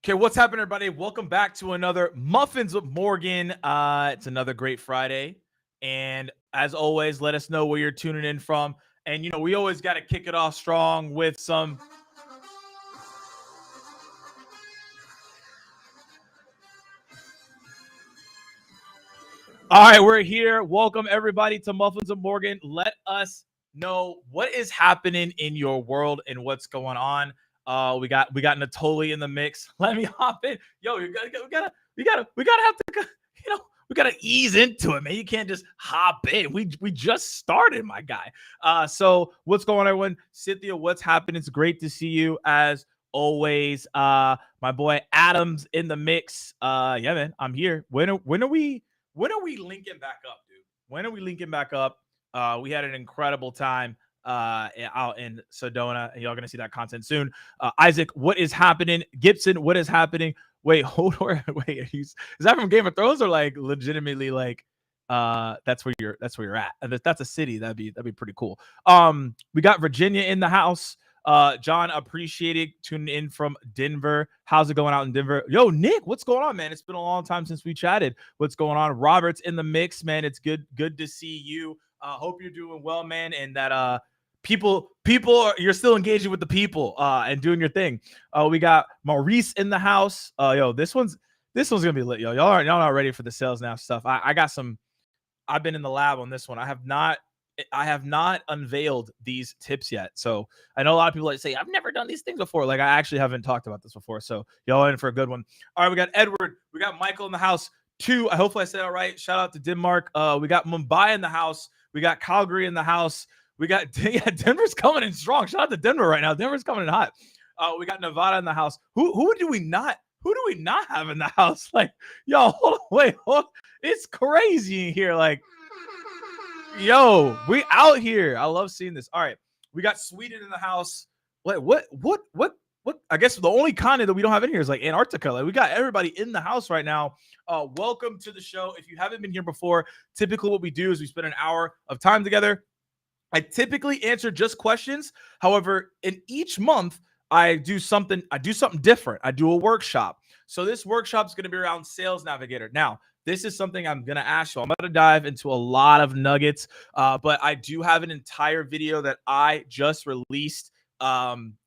Okay, what's happening, everybody? Welcome back to another Muffins with Morgan. It's another great Friday. And as always, let us know where you're tuning in from. And, we always got to kick it off strong with some. All right, we're here. Welcome, everybody, to Muffins with Morgan. Let us know what is happening in your world and what's going on. We got Natoli in the mix. Let me hop in. Yo, we gotta have to we gotta ease into it, man. You can't just hop in. We just started, my guy. So what's going on, everyone? Cynthia, what's happening? It's great to see you as always. My boy Adam's in the mix. Yeah, man, I'm here. When are we linking back up, dude? When are we linking back up? We had an incredible time out in Sedona, and y'all gonna see that content soon. Isaac, what is happening? Gibson, what is happening? Wait, hold on. Wait, is that from Game of Thrones or like legitimately like that's where you're at? And that's a city. That'd be pretty cool. We got Virginia in the house. John, appreciate it. Tuning in from Denver. How's it going out in Denver? Yo, Nick, what's going on, man? It's been a long time since we chatted. What's going on? Robert's in the mix, man. It's good to see you. Hope you're doing well, man, and that people you're still engaging with the people and doing your thing. We got Maurice in the house. Yo, this one's gonna be lit, yo. Y'all not ready for the sales now stuff. I've been in the lab on this one. I have not unveiled these tips yet. So I know a lot of people like say, I've never done these things before. Like I actually haven't talked about this before. So y'all in for a good one. All right, we got Edward. We got Michael in the house too. I hopefully I said it all right. Shout out to Denmark. We got Mumbai in the house. We got Calgary in the house. We got Denver's coming in strong. Shout out to Denver right now. Denver's coming in hot. We got Nevada in the house. Who do we not have in the house? Like, yo, hold on, wait, hold on. It's crazy in here. Like, yo, we out here. I love seeing this. All right, we got Sweden in the house. Wait, what? I guess the only continent that we don't have in here is like Antarctica. Like we got everybody in the house right now. Welcome to the show. If you haven't been here before, typically what we do is we spend an hour of time together. I typically answer just questions. However, in each month, I do something different. I do a workshop. So this workshop is going to be around Sales Navigator. Now, this is something I'm going to ask you. I'm going to dive into a lot of nuggets, but I do have an entire video that I just released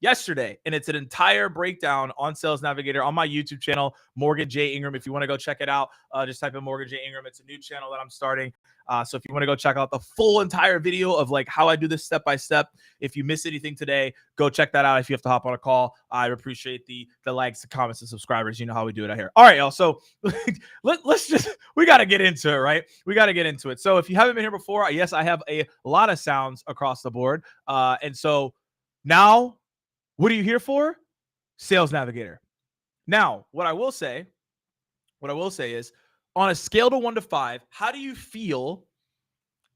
yesterday, and it's an entire breakdown on Sales Navigator on my YouTube channel, Morgan J. Ingram. If you want to go check it out, just type in Morgan J. Ingram. It's a new channel that I'm starting. So if you want to go check out the full entire video of like how I do this step by step, if you miss anything today, go check that out. If you have to hop on a call, I appreciate the likes, the comments, and subscribers. You know how we do it out here. All right, y'all. So we got to get into it, right? We got to get into it. So if you haven't been here before, yes, I have a lot of sounds across the board. And so now, what are you here for? Sales Navigator. Now, what I will say is, on a scale to 1 to 5, how do you feel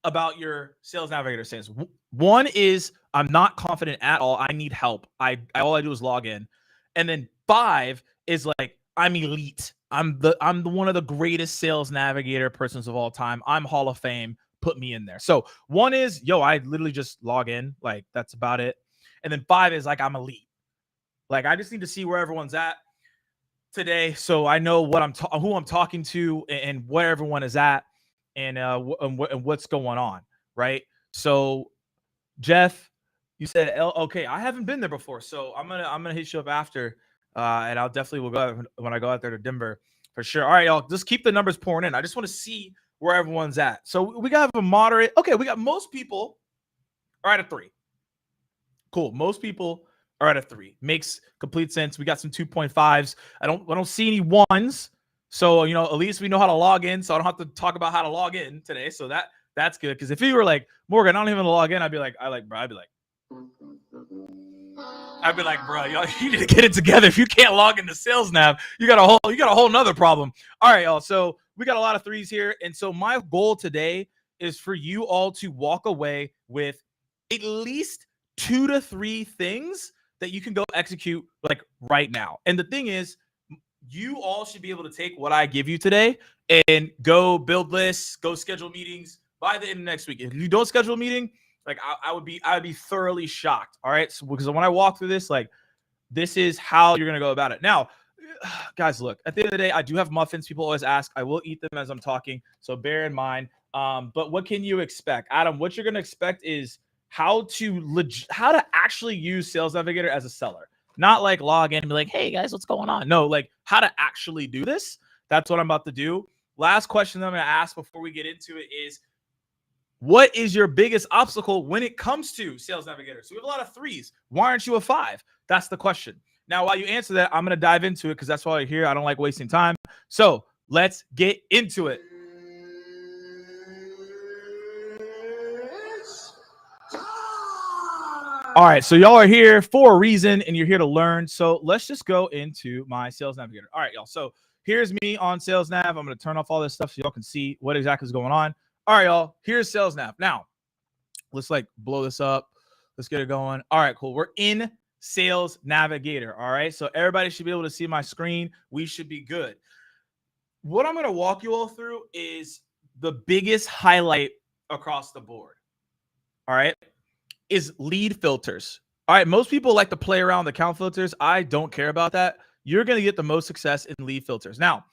about your Sales Navigator stance? 1 is I'm not confident at all. I need help. All I do is log in. And then 5 is like I'm elite. I'm one of the greatest Sales Navigator persons of all time. I'm Hall of Fame. Put me in there. So 1 is, yo, I literally just log in. Like that's about it. And then 5 is like I'm elite. Like I just need to see where everyone's at today, so I know who I'm talking to and where everyone is at, and what's going on, right? So, Jeff, you said okay. I haven't been there before, so I'm gonna hit you up after, and I'll definitely will go when I go out there to Denver for sure. All right, y'all, just keep the numbers pouring in. I just want to see where everyone's at. So we got a moderate. Okay, we got most people are at a 3. Cool. Most people are at a 3. Makes complete sense. We got some 2.5s. I don't see any 1s. So, at least we know how to log in. So I don't have to talk about how to log in today. So that's good. Because if you were like, Morgan, I don't even log in, I'd be like, bro, y'all, you need to get it together. If you can't log into Sales Nav, you got a whole nother problem. All right, y'all. So we got a lot of 3s here. And so my goal today is for you all to walk away with at least 2 to 3 things that you can go execute like right now. And the thing is, you all should be able to take what I give you today and go build lists, go schedule meetings by the end of next week. If you don't schedule a meeting, like I would be thoroughly shocked. All right. So because when I walk through this, like this is how you're going to go about it. Now, guys, look, at the end of the day, I do have muffins. People always ask. I will eat them as I'm talking, so bear in mind. But what can you expect, Adam? What you're gonna expect is how to actually use Sales Navigator as a seller, not like log in and be like, hey guys, what's going on? No, like how to actually do this. That's what I'm about to do. Last question that I'm gonna ask before we get into it is, what is your biggest obstacle when it comes to Sales Navigator? So we have a lot of 3s. Why aren't you a 5? That's the question. Now, while you answer that, I'm going to dive into it because that's why you're here. I don't like wasting time. So let's get into it. All right, so y'all are here for a reason and you're here to learn. So let's just go into my Sales Navigator. All right, y'all. So here's me on Sales Nav. I'm going to turn off all this stuff so y'all can see what exactly is going on. All right, y'all. Here's Sales Nav. Now, let's like blow this up. Let's get it going. All right, cool. We're in Sales Navigator. All right, so everybody should be able to see my screen. We should be good. What I'm going to walk you all through is the biggest highlight across the board. All right, is lead filters. All right, most people like to play around with account filters. I don't care about that. You're going to get the most success in lead filters. Now,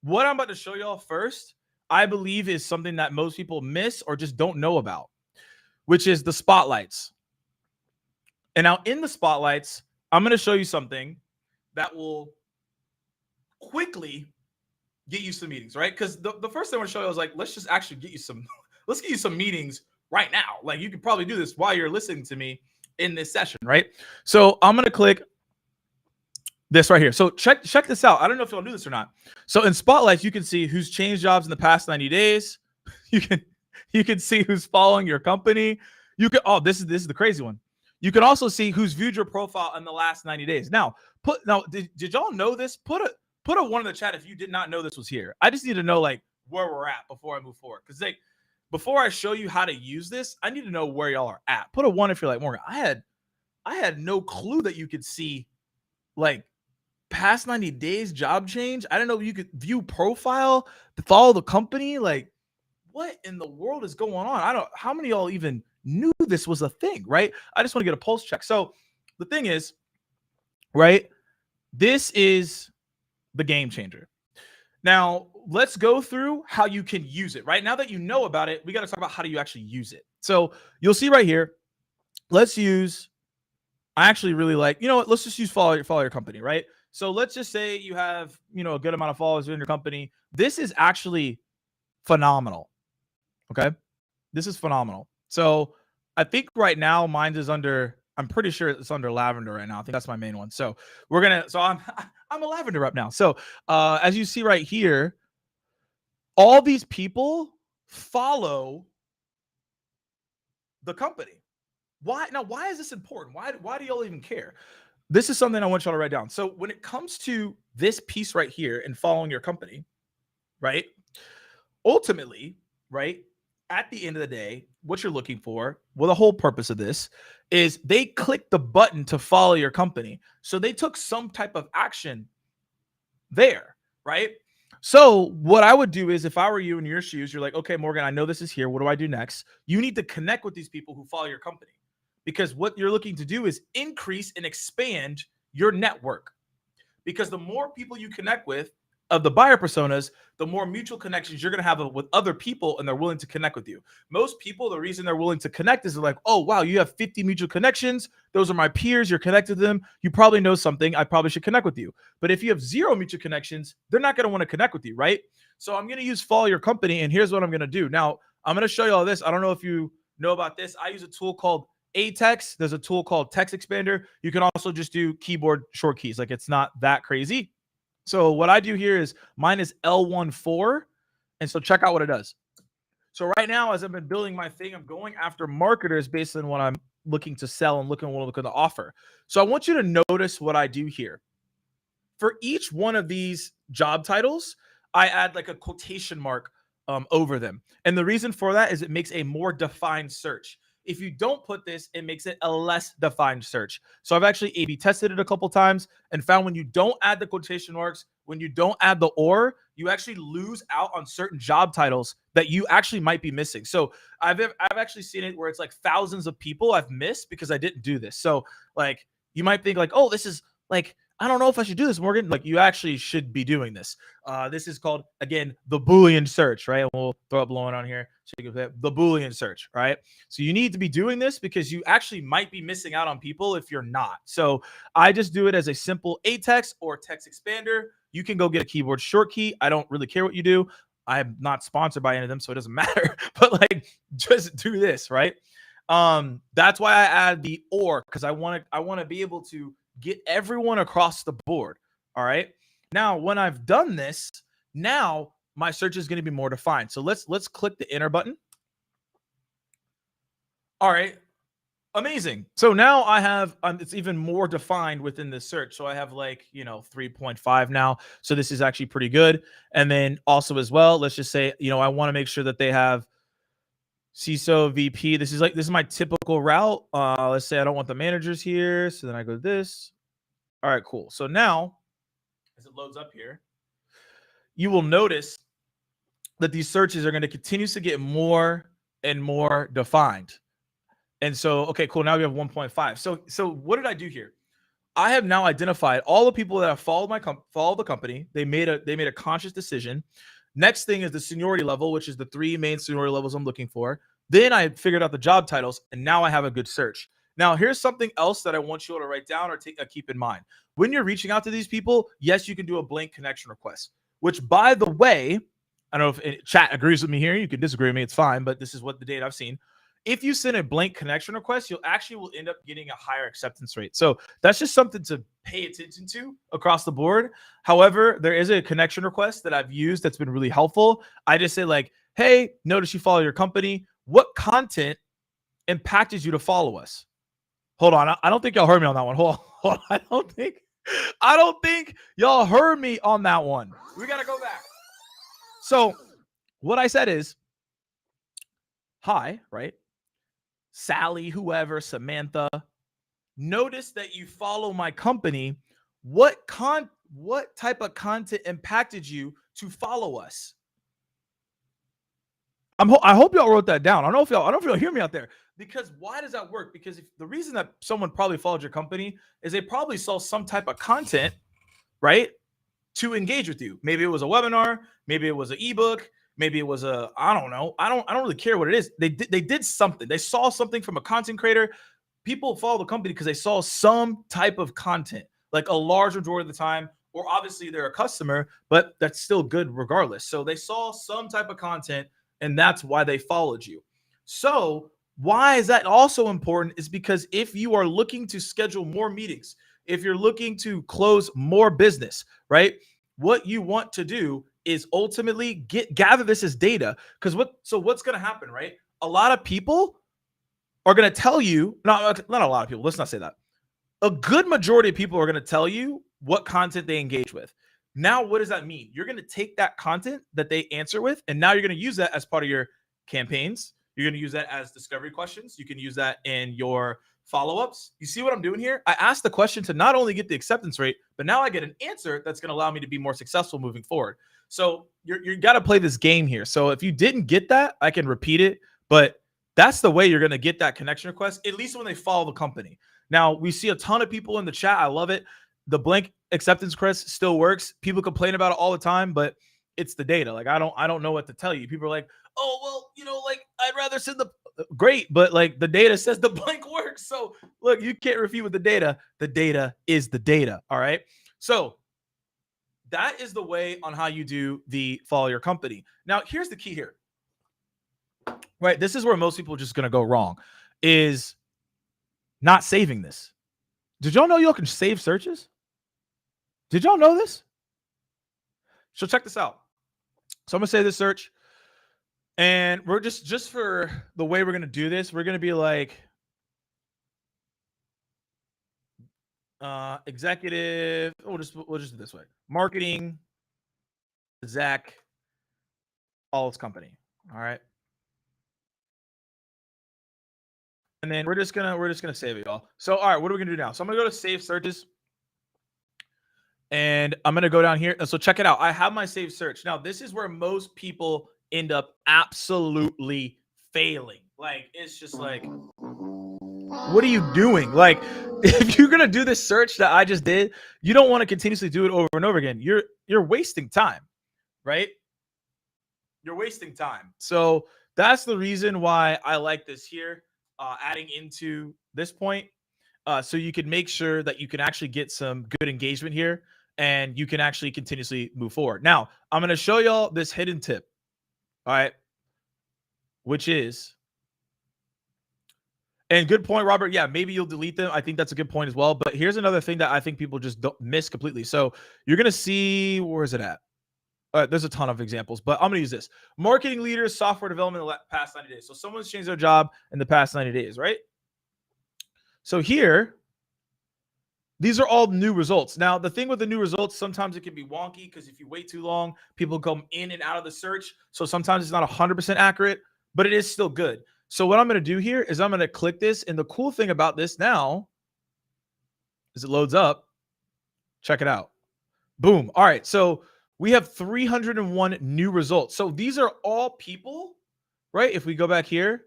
what I'm about to show y'all first, I believe is something that most people miss or just don't know about, which is the spotlights. And now in the spotlights, I'm going to show you something that will quickly get you some meetings, right? Because the first thing I want to show you is like, let's just actually get you some, let's get you some meetings right now. Like you could probably do this while you're listening to me in this session, right? So I'm going to click this right here. So check this out. I don't know if y'all do this or not. So in spotlights, you can see who's changed jobs in the past 90 days. You can see who's following your company. You can, oh, this is the crazy one. You can also see who's viewed your profile in the last 90 days. Now, did y'all know this? Put a 1 in the chat if you did not know this was here. I just need to know like where we're at before I move forward. Because like before I show you how to use this, I need to know where y'all are at. Put a 1 if you're like, Morgan, I had no clue that you could see like past 90 days job change. I didn't know you could view profile to follow the company. Like, what in the world is going on? How many of y'all even knew this was a thing, right? I just want to get a pulse check. So the thing is, right, this is the game changer. Now, let's go through how you can use it, right? Now that you know about it, we got to talk about how do you actually use it. So you'll see right here, let's use, I actually really like, you know what, let's just use follow your company, right? So let's just say you have, a good amount of followers in your company. This is actually phenomenal. Okay. This is phenomenal. So I think right now mine is under, I'm pretty sure it's under lavender right now. I think that's my main one. So I'm a lavender rep now. So as you see right here, all these people follow the company. Why? Now, why is this important? Why do y'all even care? This is something I want y'all to write down. So when it comes to this piece right here and following your company, right? Ultimately, right? At the end of the day, what you're looking for, well, the whole purpose of this is they clicked the button to follow your company. So they took some type of action there, right? So what I would do is if I were you in your shoes, you're like, okay, Morgan, I know this is here. What do I do next? You need to connect with these people who follow your company, because what you're looking to do is increase and expand your network. Because the more people you connect with of the buyer personas, the more mutual connections you're going to have with other people, and they're willing to connect with you. Most people, the reason they're willing to connect is they're like, oh, wow, you have 50 mutual connections. Those are my peers. You're connected to them. You probably know something. I probably should connect with you. But if you have 0 mutual connections, they're not going to want to connect with you, right? So I'm going to use follow your company, and here's what I'm going to do. Now, I'm going to show you all this. I don't know if you know about this. I use a tool called Atex. There's a tool called Text Expander. You can also just do keyboard short keys. Like, it's not that crazy. So what I do here is mine is L14. And so check out what it does. So right now, as I've been building my thing, I'm going after marketers based on what I'm looking to sell and looking to offer. So I want you to notice what I do here. For each one of these job titles, I add like a quotation mark over them. And the reason for that is it makes a more defined search. If you don't put this, it makes it a less defined search. So I've actually A/B tested it a couple times and found when you don't add the quotation marks, when you don't add the or, you actually lose out on certain job titles that you actually might be missing. So I've actually seen it where it's like thousands of people I've missed because I didn't do this. So like you might think like, oh, this is like I don't know if I should do this, Morgan. Like, you actually should be doing this. This is called, again, the Boolean search, right? And we'll throw up Boolean on here. So you can say the Boolean search, right? So you need to be doing this because you actually might be missing out on people if you're not. So I just do it as a simple A-text or text expander. You can go get a keyboard short key. I don't really care what you do. I'm not sponsored by any of them, so it doesn't matter. But like, just do this, right? That's why I add the or, because I want to be able to get everyone across the board. All right. Now, when I've done this, now my search is going to be more defined. So let's click the enter button. All right. Amazing. So now I have, it's even more defined within this search. So I have like, 3.5 now. So this is actually pretty good. And then also as well, let's just say, I want to make sure that they have CISO VP. This is my typical route. Let's say I don't want the managers here. So then I go to this. All right, cool. So now as it loads up here, you will notice that these searches are going to continue to get more and more defined. And so, okay, cool. Now we have 1.5. So what did I do here? I have now identified all the people that have followed the company. They made a conscious decision. Next thing is the seniority level, which is the 3 main seniority levels I'm looking for. Then I figured out the job titles, and now I have a good search. Now, here's something else that I want you all to write down or keep in mind. When you're reaching out to these people, yes, you can do a blank connection request, which, by the way, I don't know if chat agrees with me here. You can disagree with me. It's fine, but this is what the data I've seen. If you send a blank connection request, you'll actually will end up getting a higher acceptance rate. So that's just something to pay attention to across the board. However, there is a connection request that I've used that's been really helpful. I just say like, hey, notice you follow your company. What content impacted you to follow us? Hold on. I don't think y'all heard me on that one. Hold on. I don't think y'all heard me on that one. We got to go back. So what I said is, hi, right? Sally, whoever, Samantha, notice that you follow my company. What type of content impacted you to follow us? I hope y'all wrote that down. I don't know if y'all hear me out there. Because why does that work? Because the reason that someone probably followed your company is they probably saw some type of content, right, to engage with you. Maybe it was a webinar, maybe it was an ebook, maybe it was I don't know. I don't really care what it is. They did something. They saw something from a content creator. People follow the company because they saw some type of content, like a large majority of the time, or obviously they're a customer, but that's still good regardless. So they saw some type of content, and that's why they followed you. So why is that also important is because if you are looking to schedule more meetings, if you're looking to close more business, right, what you want to do is ultimately gather this as data. Because what's going to happen, right? A lot of people are going to tell you, not a lot of people, let's not say that. A good majority of people are going to tell you what content they engage with. Now, what does that mean? You're going to take that content that they answer with, and now you're going to use that as part of your campaigns. You're going to use that as discovery questions. You can use that in your follow-ups. You see what I'm doing here? I asked the question to not only get the acceptance rate, but now I get an answer that's going to allow me to be more successful moving forward. So you got to play this game here. So if you didn't get that, I can repeat it, but that's the way you're going to get that connection request, at least when they follow the company. Now, we see a ton of people in the chat. I love it. The blank acceptance request still works. People complain about it all the time, but it's the data. Like, I don't know what to tell you. People are like, oh, well, like, I'd rather send the great, but like the data says the blank works. So look, you can't refute with the data. The data is the data. All right. So that is the way on how you do the follow your company. Now, here's the key here. Right. This is where most people are just going to go wrong, is not saving this. Did y'all know y'all can save searches? Did y'all know this? So check this out. So I'm going to say this search. And we're just for the way we're going to do this, we're going to be like executive. We'll just do it this way. Marketing, Zach, all its company. All right. And then we're just gonna save it, y'all. So all right, what are we gonna do now? So I'm gonna go to save searches. And I'm going to go down here. So check it out. I have my saved search. Now, this is where most people end up absolutely failing. Like, it's just like, What are you doing? Like, if you're gonna do this search that I just did, you don't want to continuously do it over and over again. You're wasting time, right? You're wasting time. So that's the reason why I like this here, adding into this point. So you can make sure that you can actually get some good engagement here and you can actually continuously move forward. Now, I'm going to show y'all this hidden tip. All right. Which is, and good point, Robert. Yeah, maybe you'll delete them. I think that's a good point as well. But here's another thing that I think people just don't miss completely. So you're going to see, where is it at? There's a ton of examples, but I'm going to use this. Marketing leaders, software development in the past 90 days. So someone's changed their job in the past 90 days, right? So here, these are all new results. Now, the thing with the new results, sometimes it can be wonky because if you wait too long, people come in and out of the search. So sometimes it's not 100% accurate, but it is still good. So what I'm going to do here is I'm going to click this. And the cool thing about this now is it loads up. Check it out. Boom. All right. So we have 301 new results. So these are all people, right? If we go back here,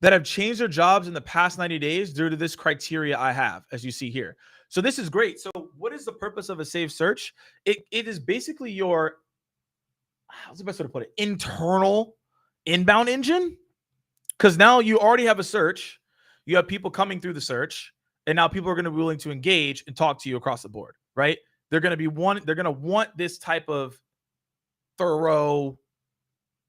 that have changed their jobs in the past 90 days due to this criteria I have, as you see here. So this is great. So what is the purpose of a saved search? It is basically your, how's the best way to put it? Internal inbound engine. Because now you already have a search. You have people coming through the search. And now people are going to be willing to engage and talk to you across the board, right? They're going to want this type of thorough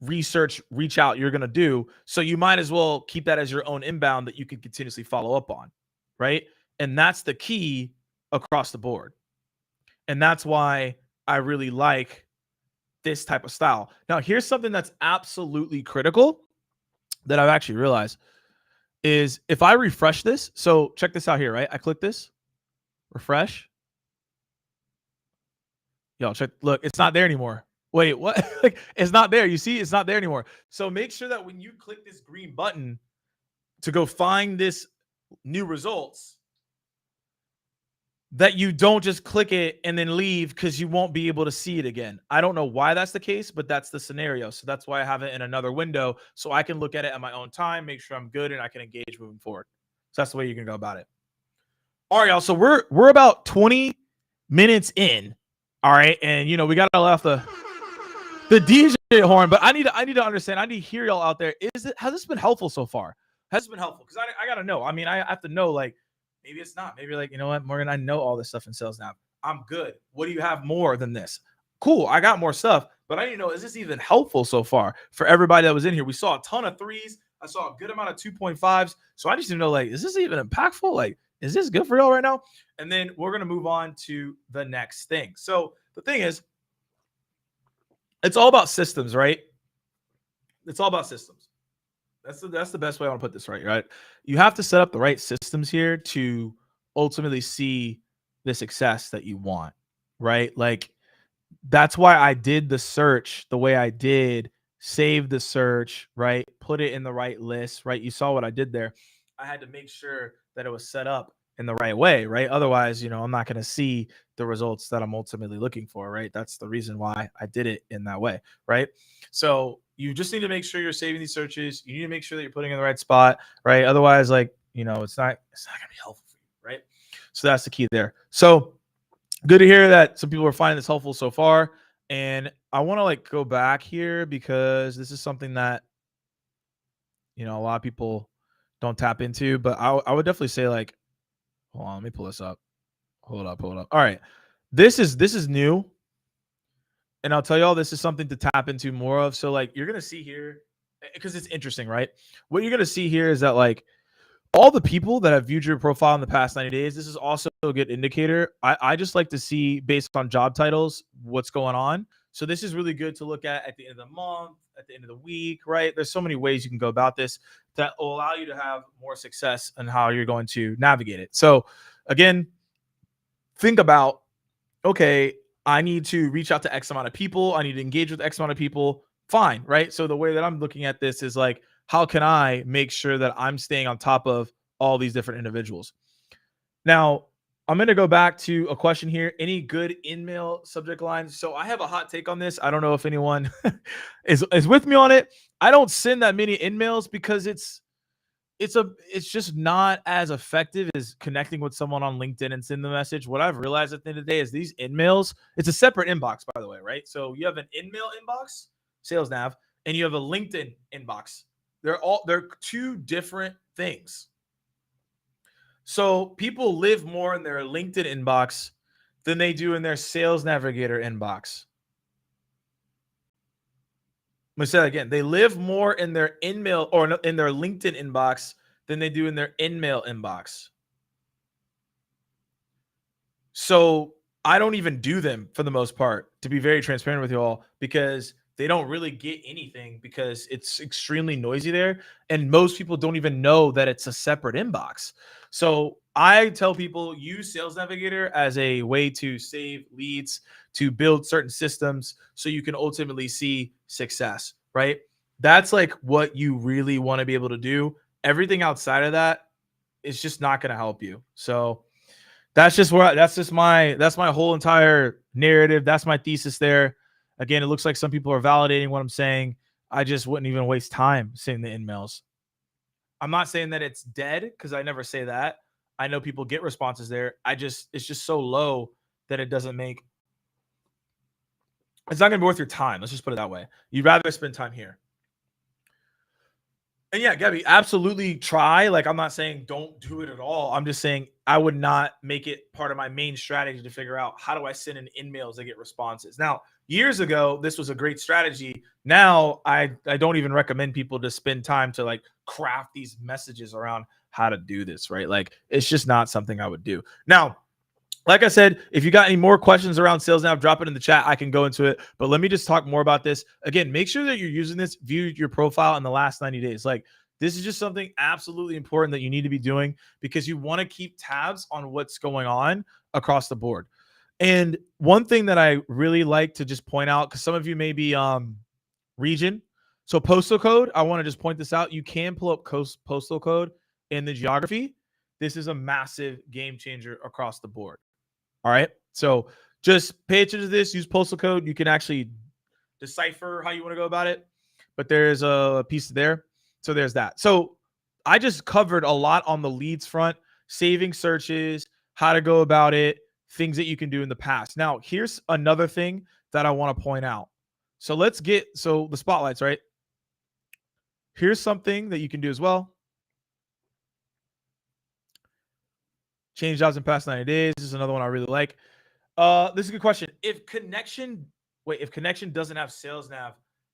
research, reach out you're going to do. So you might as well keep that as your own inbound that you can continuously follow up on, right? And that's the key across the board. And that's why I really like this type of style. Now, here's something that's absolutely critical that I've actually realized is if I refresh this. So check this out here, right? I click this, refresh. Yo, check, look, it's not there anymore. Wait, what? Like, it's not there. You see, it's not there anymore. So make sure that when you click this green button to go find this new results, that you don't just click it and then leave because you won't be able to see it again. I don't know why that's the case, but that's the scenario. So that's why I have it in another window so I can look at it at my own time, make sure I'm good, and I can engage moving forward. So that's the way you can go about it. All right, y'all. So we're about 20 minutes in. All right, and you know we got to let off the DJ horn, but I need to understand. I need to hear y'all out there. Has this been helpful so far? Has it been helpful? Because I got to know. I mean, I have to know, like, maybe it's not. Maybe like, you know what, Morgan, I know all this stuff in sales now. I'm good. What do you have more than this? Cool. I got more stuff, but I need to know, is this even helpful so far for everybody that was in here? We saw a ton of 3s. I saw a good amount of 2.5s. So I just need to know, like, is this even impactful? Like, is this good for y'all right now? And then we're going to move on to the next thing. So the thing is, it's all about systems, right? It's all about systems. That's the best way I want to put this, right? You have to set up the right systems here to ultimately see the success that you want, right? Like, that's why I did the search the way I did, save the search, right? Put it in the right list, right? You saw what I did there. I had to make sure that it was set up in the right way, right? Otherwise, you know, I'm not going to see the results that I'm ultimately looking for, right? That's the reason why I did it in that way, right? So you just need to make sure you're saving these searches. You need to make sure that you're putting in the right spot, right? Otherwise, like, you know, it's not going to be helpful for you, right? So that's the key there. So good to hear that some people are finding this helpful so far. And I want to like go back here because this is something that, you know, a lot of people don't tap into, but I would definitely say, like, hold on, let me pull this up. Hold up. All right. This is new. And I'll tell y'all, this is something to tap into more of. So like, you're going to see here, because it's interesting, right? What you're going to see here is that, like, all the people that have viewed your profile in the past 90 days, this is also a good indicator. I just like to see, based on job titles, what's going on. So this is really good to look at the end of the month, at the end of the week, right? There's so many ways you can go about this that will allow you to have more success in how you're going to navigate it. So again, think about, okay, I need to reach out to X amount of people. I need to engage with X amount of people. Fine, right? So the way that I'm looking at this is like, how can I make sure that I'm staying on top of all these different individuals? Now, I'm going to go back to a question here. Any good in-mail subject lines? So I have a hot take on this. I don't know if anyone is with me on it. I don't send that many in-mails because it's it's just not as effective as connecting with someone on LinkedIn and send the message. What I've realized at the end of the day is these in-mails, it's a separate inbox, by the way, right? So you have an in-mail inbox, sales nav, and you have a LinkedIn inbox. They're two different things. So people live more in their LinkedIn inbox than they do in their Sales Navigator inbox. I'm gonna say that again. They live more in their in-mail or in their LinkedIn inbox than they do in their in-mail inbox. So I don't even do them for the most part, to be very transparent with you all, because they don't really get anything because it's extremely noisy there. And most people don't even know that it's a separate inbox. So I tell people use Sales Navigator as a way to save leads, to build certain systems so you can ultimately see success, right? That's like what you really want to be able to do. Everything outside of that is just not going to help you. So that's my whole entire narrative. That's my thesis there. Again, it looks like some people are validating what I'm saying. I just wouldn't even waste time seeing the in-mails. I'm not saying that it's dead because I never say that. I know people get responses there. It's just so low that it's not gonna be worth your time. Let's just put it that way. You'd rather spend time here. And yeah, Gabby, absolutely try. Like, I'm not saying don't do it at all. I'm just saying I would not make it part of my main strategy to figure out how do I send in in-mails to get responses. Now, years ago, this was a great strategy. Now, I don't even recommend people to spend time to like craft these messages around how to do this, right? Like, it's just not something I would do. Now, like I said, if you got any more questions around sales nav, drop it in the chat. I can go into it. But let me just talk more about this. Again, make sure that you're using this, view your profile in the last 90 days. Like, this is just something absolutely important that you need to be doing because you want to keep tabs on what's going on across the board. And one thing that I really like to just point out, because some of you may be region. So postal code, I want to just point this out. You can pull up postal code in the geography. This is a massive game changer across the board. All right. So just pay attention to this. Use postal code. You can actually decipher how you want to go about it. But there's a piece there. So there's that. So I just covered a lot on the leads front, saving searches, how to go about it, things that you can do in the past. Now, here's another thing that I want to point out. So the spotlights, right? Here's something that you can do as well. Change jobs in past 90 days. This is another one I really like. This is a good question. If connection doesn't have sales nav,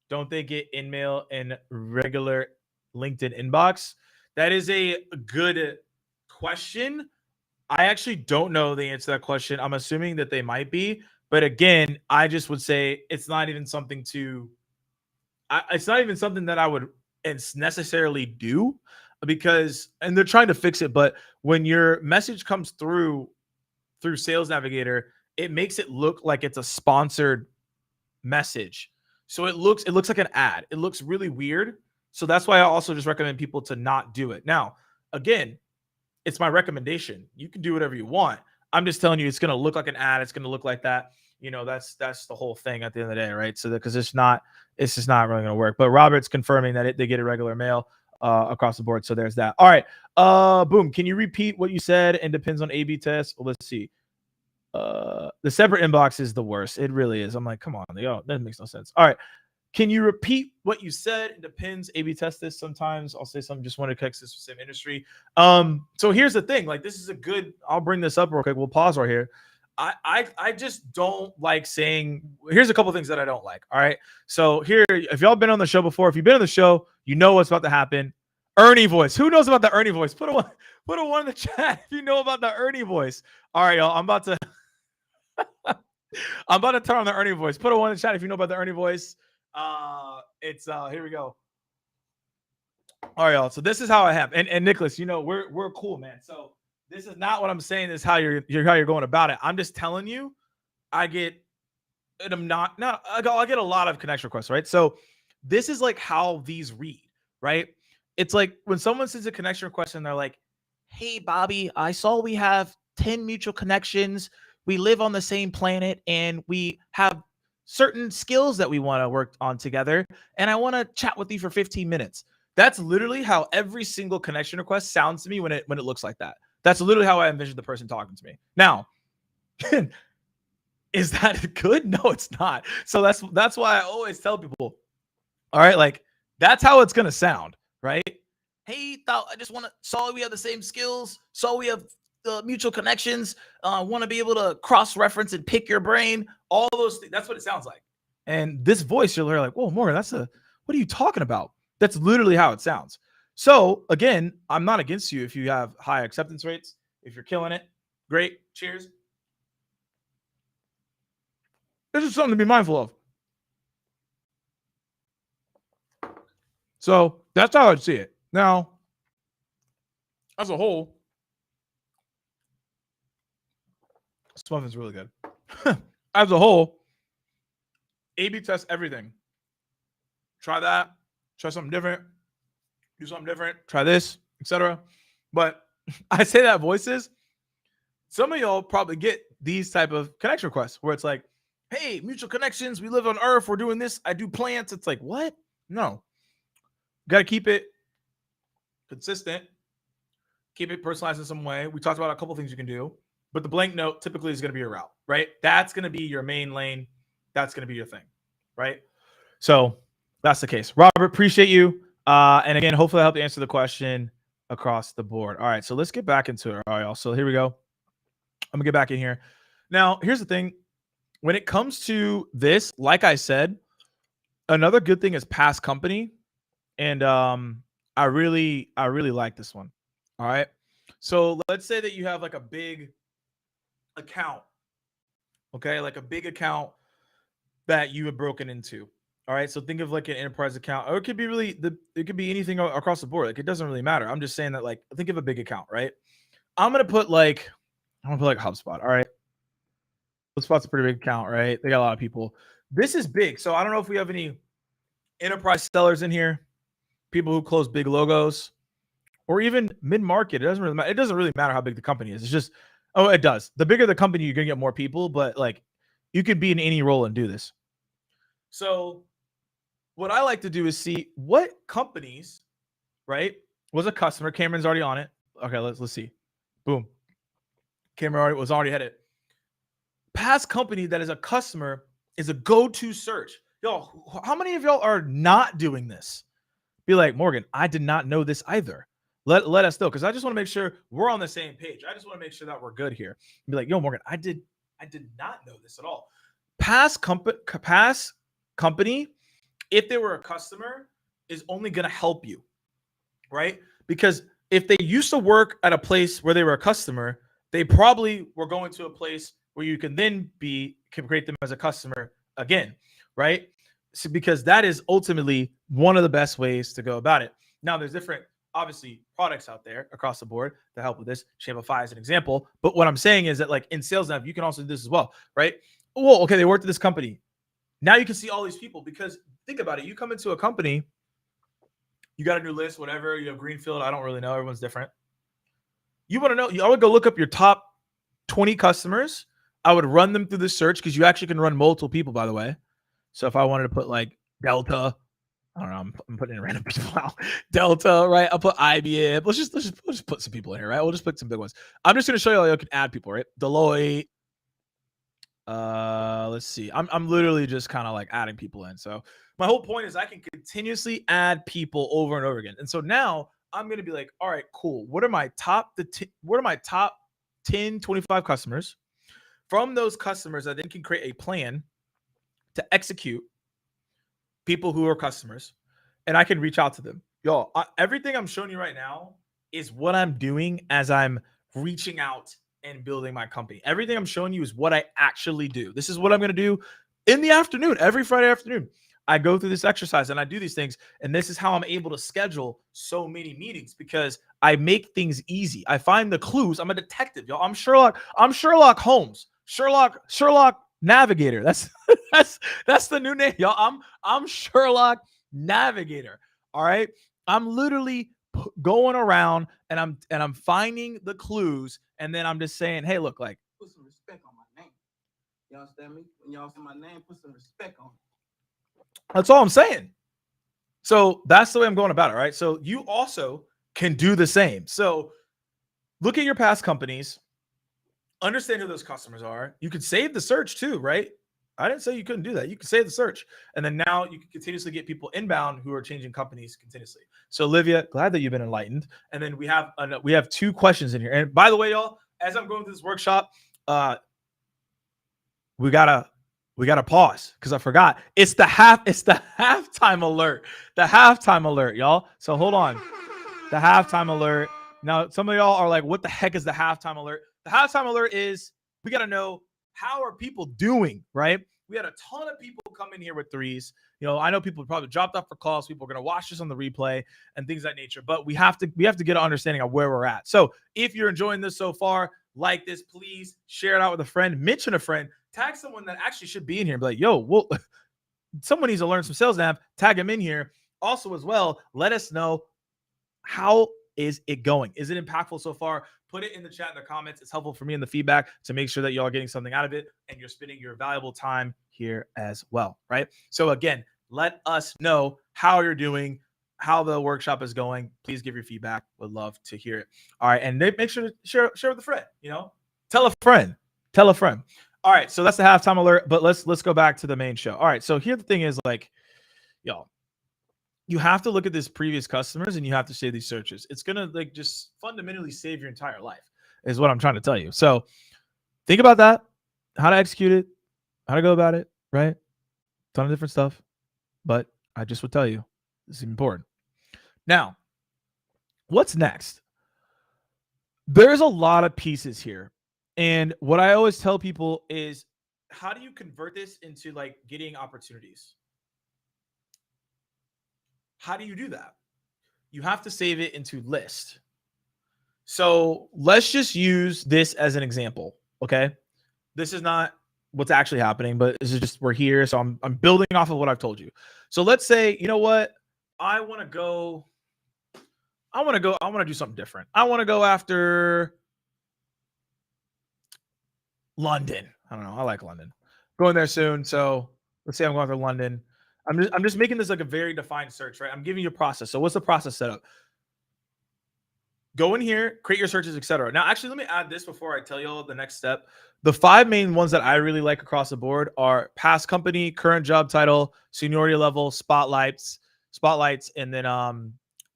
don't they get in-mail and regular LinkedIn inbox? That is a good question. I actually don't know the answer to that question. I'm assuming that they might be, but again, I just would say it's not even something that I would necessarily do because, and they're trying to fix it, but when your message comes through Sales Navigator, it makes it look like it's a sponsored message. So it looks like an ad. It looks really weird. So that's why I also just recommend people to not do it. Now, again, it's my recommendation. You can do whatever you want. I'm just telling you, it's going to look like an ad. It's going to look like that. You know, that's the whole thing at the end of the day, right? So because it's just not really going to work. But Robert's confirming that they get a regular mail across the board. So there's that. All right. Boom. Can you repeat what you said? And depends on A/B test. Well, let's see. The separate inbox is the worst. It really is. I'm like, come on, that makes no sense. All right. Can you repeat what you said? It depends. A/B test this sometimes. I'll say something just want to catch this same industry. So here's the thing. Like, this is a good, I'll bring this up real quick. We'll pause right here. I just don't like saying, here's a couple things that I don't like. All right. So here, if y'all been on the show before, if you've been on the show, you know what's about to happen. Ernie voice. Who knows about the Ernie voice? Put a one in the chat if you know about the Ernie voice. All right, y'all. I'm about to turn on the Ernie voice. Put a one in the chat if you know about the Ernie voice. It's here we go. All right, y'all. So this is how I have. And Nicholas, we're cool, man. So this is not what I'm saying. This is how you're going about it. I'm just telling you, I get a lot of connection requests, right? So this is like how these read, right? It's like when someone sends a connection request and they're like, "Hey, Bobby, I saw we have 10 mutual connections. We live on the same planet and we have certain skills that we want to work on together. And I want to chat with you for 15 minutes. That's literally how every single connection request sounds to me when it looks like that. That's literally how I envision the person talking to me. Now, is that good? No, it's not. So that's why I always tell people, all right, like that's how it's gonna sound, right? Hey, thought I just want to saw we have the same skills, saw we have mutual connections, want to be able to cross-reference and pick your brain, all those things. That's what it sounds like. And this voice, you're like, whoa, Morgan, what are you talking about? That's literally how it sounds. So again, I'm not against you if you have high acceptance rates, if you're killing it, great, cheers. This is something to be mindful of. So that's how I'd see it. Now, as a whole, this muffin's really good. As a whole, A/B test everything. Try that. Try something different. Do something different. Try this, etc. But I say that voices. Some of y'all probably get these type of connection requests where it's like, "Hey, mutual connections. We live on Earth. We're doing this. I do plants." It's like, what? No. Got to keep it consistent. Keep it personalized in some way. We talked about a couple things you can do, but the blank note typically is going to be your route, right? That's going to be your main lane. That's going to be your thing, right? So that's the case. Robert, appreciate you. And again, hopefully I helped answer the question across the board. All right, so let's get back into it. All right, y'all. So here we go. I'm gonna get back in here. Now, here's the thing. When it comes to this, like I said, another good thing is past company. And I really like this one. All right. So let's say that you have like a big account. Okay, like a big account that you have broken into. All right. So think of like an enterprise account, or it could be it could be anything across the board. Like it doesn't really matter. I'm just saying that, like, think of a big account, right? I'm gonna put like HubSpot. All right. HubSpot's a pretty big account, right? They got a lot of people. This is big. So I don't know if we have any enterprise sellers in here, people who close big logos, or even mid-market. It doesn't really matter. It doesn't really matter how big the company is. It's just, oh, it does. The bigger the company, you're gonna get more people, but like you could be in any role and do this. So what I like to do is see what companies, right, was a customer. Cameron's already on it. Okay, let's see. Boom. Cameron was already headed. Past company that is a customer is a go-to search. Y'all, how many of y'all are not doing this? Be like, Morgan, I did not know this either. Let us know, because I just want to make sure we're on the same page. I just want to make sure that we're good here. Be like, yo, Morgan, I did not know this at all. Past company, if they were a customer, is only going to help you, right? Because if they used to work at a place where they were a customer, they probably were going to a place where you can then create them as a customer again, right? So, because that is ultimately one of the best ways to go about it. Now, there's different, obviously, products out there across the board to help with this. Shopify is an example. But what I'm saying is that, like, in Sales Nav, you can also do this as well, right? Well, okay, they worked at this company. Now you can see all these people, because think about it. You come into a company, you got a new list, whatever. You have Greenfield. I don't really know. Everyone's different. You want to know, I would go look up your top 20 customers. I would run them through the search, because you actually can run multiple people, by the way. So if I wanted to put like Delta, I don't know, I'm putting in random people out. Delta, right? I'll put IBM. Let's just put some people in here, right? We'll just put some big ones. I'm just gonna show you how you can add people, right? Deloitte. Let's see. I'm literally just kind of like adding people in. So my whole point is I can continuously add people over and over again. And so now I'm gonna be like, all right, cool. What are my top 10, 25 customers? From those customers, I then can create a plan to execute people who are customers, and I can reach out to them. Y'all, everything I'm showing you right now is what I'm doing as I'm reaching out and building my company. Everything I'm showing you is what I actually do. This is what I'm going to do in the afternoon, every Friday afternoon. I go through this exercise and I do these things, and this is how I'm able to schedule so many meetings, because I make things easy. I find the clues. I'm a detective, y'all. I'm Sherlock Holmes. Sherlock Navigator. That's the new name, y'all. I'm Sherlock Navigator. All right. I'm literally going around and I'm finding the clues, and then I'm just saying, hey, look, like, put some respect on my name. You understand me? When y'all say my name, put some respect on it. That's all I'm saying. So that's the way I'm going about it, right? So you also can do the same. So look at your past companies, understand who those customers are. You could save the search too, right? I didn't say you couldn't do that. You can save the search, and then now you can continuously get people inbound who are changing companies continuously. So Olivia, glad that you've been enlightened. And then we have two questions in here. And by the way, y'all, as I'm going through this workshop, uh, we gotta we gotta pause because I forgot. It's the halftime alert. The halftime alert, y'all. So hold on. The halftime alert. Now, some of y'all are like, what the heck is the halftime alert? The halftime alert is we got to know how are people doing, right? We had a ton of people come in here with threes. I know people probably dropped off for calls. People are going to watch this on the replay and things of that nature. But we have to get an understanding of where we're at. So if you're enjoying this so far, like this, please share it out with a friend, mention a friend, tag someone that actually should be in here. Be like, yo, well, someone needs to learn some sales nav. Tag them in here. Also, as well, let us know how is it going? Is it impactful so far? Put it in the chat in the comments. It's helpful for me in the feedback to make sure that y'all are getting something out of it and you're spending your valuable time here as well, right? So again, let us know how you're doing, how the workshop is going. Please give your feedback. Would love to hear it. All right, and make sure to share with a friend. Tell a friend. Tell a friend. All right, so that's the halftime alert. But let's go back to the main show. All right, so here the thing is, like, y'all, you have to look at this previous customers and you have to save these searches. It's going to like just fundamentally save your entire life is what I'm trying to tell you. So think about that, how to execute it, how to go about it, right? Ton of different stuff, but I just would tell you this is important. Now, what's next? There's a lot of pieces here. And what I always tell people is, how do you convert this into like getting opportunities? How do you do that? You have to save it into list. So let's just use this as an example. Okay. This is not what's actually happening, but this is just, we're here. So I'm building off of what I've told you. So let's say, you know what? I want to do something different. I want to go after London. I don't know. I like London. Going there soon. So let's say I'm going after London. I'm just making this like a very defined search, right? I'm giving you a process. So what's the process setup? Go in here, create your searches, etc. Now, actually, let me add this before I tell you all the next step. The 5 main ones that I really like across the board are past company, current job title, seniority level, spotlights, and then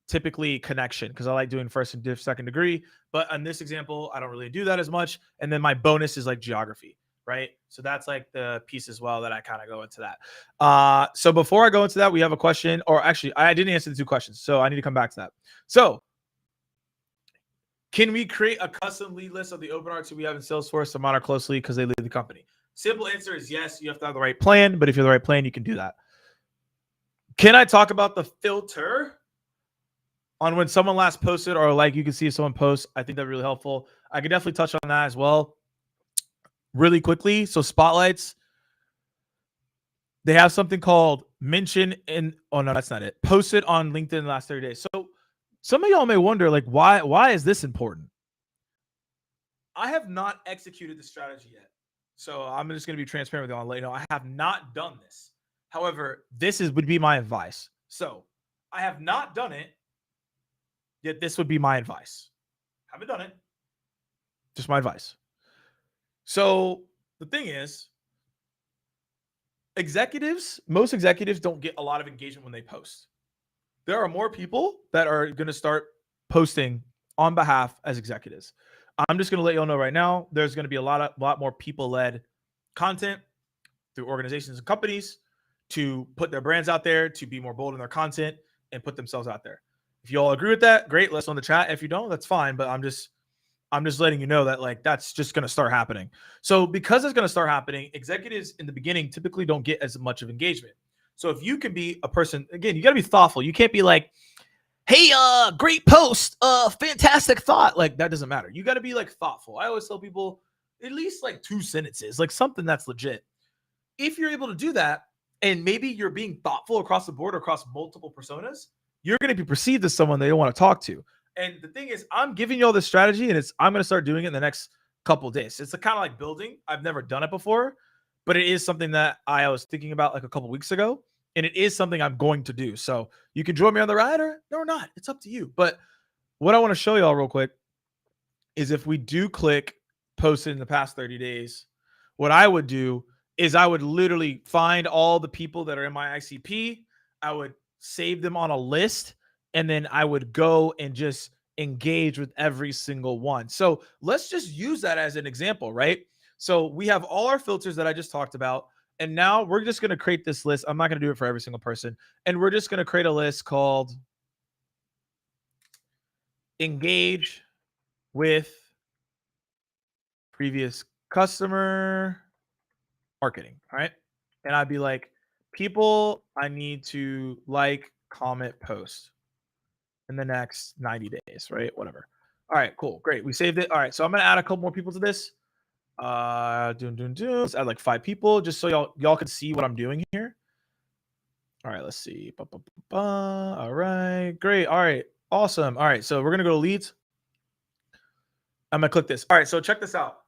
typically connection, because I like doing first and second degree. But in this example, I don't really do that as much. And then my bonus is like geography, right? So that's like the piece as well that I kind of go into that. So before I go into that, we have a question, or actually, I didn't answer the 2 questions, so I need to come back to that. So can we create a custom lead list of the open arts we have in Salesforce to monitor closely because they lead the company? Simple answer is yes. You have to have the right plan, but if you have the right plan, you can do that. Can I talk about the filter on when someone last posted, or like you can see if someone posts? I think that'd be really helpful. I could definitely touch on that as well really quickly. So spotlights, they have something called mention in, oh no, that's not it. Posted on LinkedIn in the last 30 days. So some of y'all may wonder, like, why is this important? I have not executed the strategy yet. So I'm just going to be transparent with you. I'll let you know I have not done this. However, would be my advice. So I have not done it, yet this would be my advice. Haven't done it. Just my advice. So the thing is, most executives don't get a lot of engagement when they post. There are more people that are going to start posting on behalf as executives. I'm just going to let you all know right now, there's going to be a lot more people-led content through organizations and companies to put their brands out there, to be more bold in their content and put themselves out there. If you all agree with that, great. Let's know in the chat. If you don't, that's fine. But I'm just letting you know that like that's just going to start happening. So because it's going to start happening, executives in the beginning typically don't get as much of engagement. So if you can be a person, again, you got to be thoughtful. You can't be like, hey, great post, fantastic thought. Like that doesn't matter. You got to be like thoughtful. I always tell people at least like 2 sentences, like something that's legit. If you're able to do that, and maybe you're being thoughtful across the board, across multiple personas, you're going to be perceived as someone they don't want to talk to. And the thing is, I'm giving you all this strategy, and I'm going to start doing it in the next couple of days. It's kind of like building. I've never done it before, but it is something that I was thinking about like a couple of weeks ago. And it is something I'm going to do. So you can join me on the ride or not. It's up to you. But what I want to show y'all real quick is if we do click posted in the past 30 days, what I would do is I would literally find all the people that are in my ICP. I would save them on a list, and then I would go and just engage with every single one. So let's just use that as an example, right? So we have all our filters that I just talked about. And now we're just going to create this list. I'm not going to do it for every single person. And we're just going to create a list called engage with previous customer marketing. All right. And I'd be like, people I need to like, comment, post in the next 90 days, right? Whatever. All right, cool. Great. We saved it. All right. So I'm going to add a couple more people to this. Let's add like 5 people just so y'all can see what I'm doing here. All right, let's see. All right, great. All right, awesome. All right, so we're gonna go to leads. I'm gonna click this. All right, so check this out.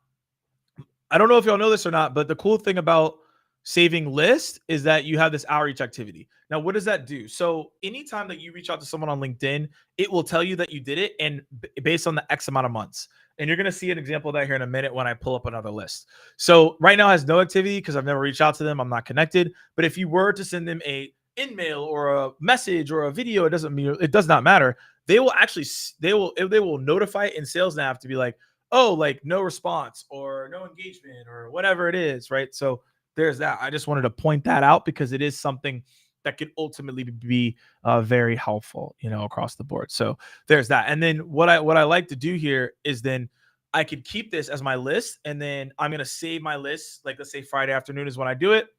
I don't know if y'all know this or not, but the cool thing about saving list is that you have this outreach activity. Now, what does that do? So anytime that you reach out to someone on LinkedIn, it will tell you that you did it and based on the X amount of months. And you're going to see an example of that here in a minute when I pull up another list. So right now it has no activity because I've never reached out to them. I'm not connected. But if you were to send them a in-mail or a message or a video, it does not matter. They will actually, they will notify it in Sales Nav to be like, oh, like no response or no engagement or whatever it is, right? So there's that. I just wanted to point that out because it is something that could ultimately be very helpful, across the board. So there's that. And then what I like to do here is then I could keep this as my list, and then I'm gonna save my list. Like let's say Friday afternoon is when I do it.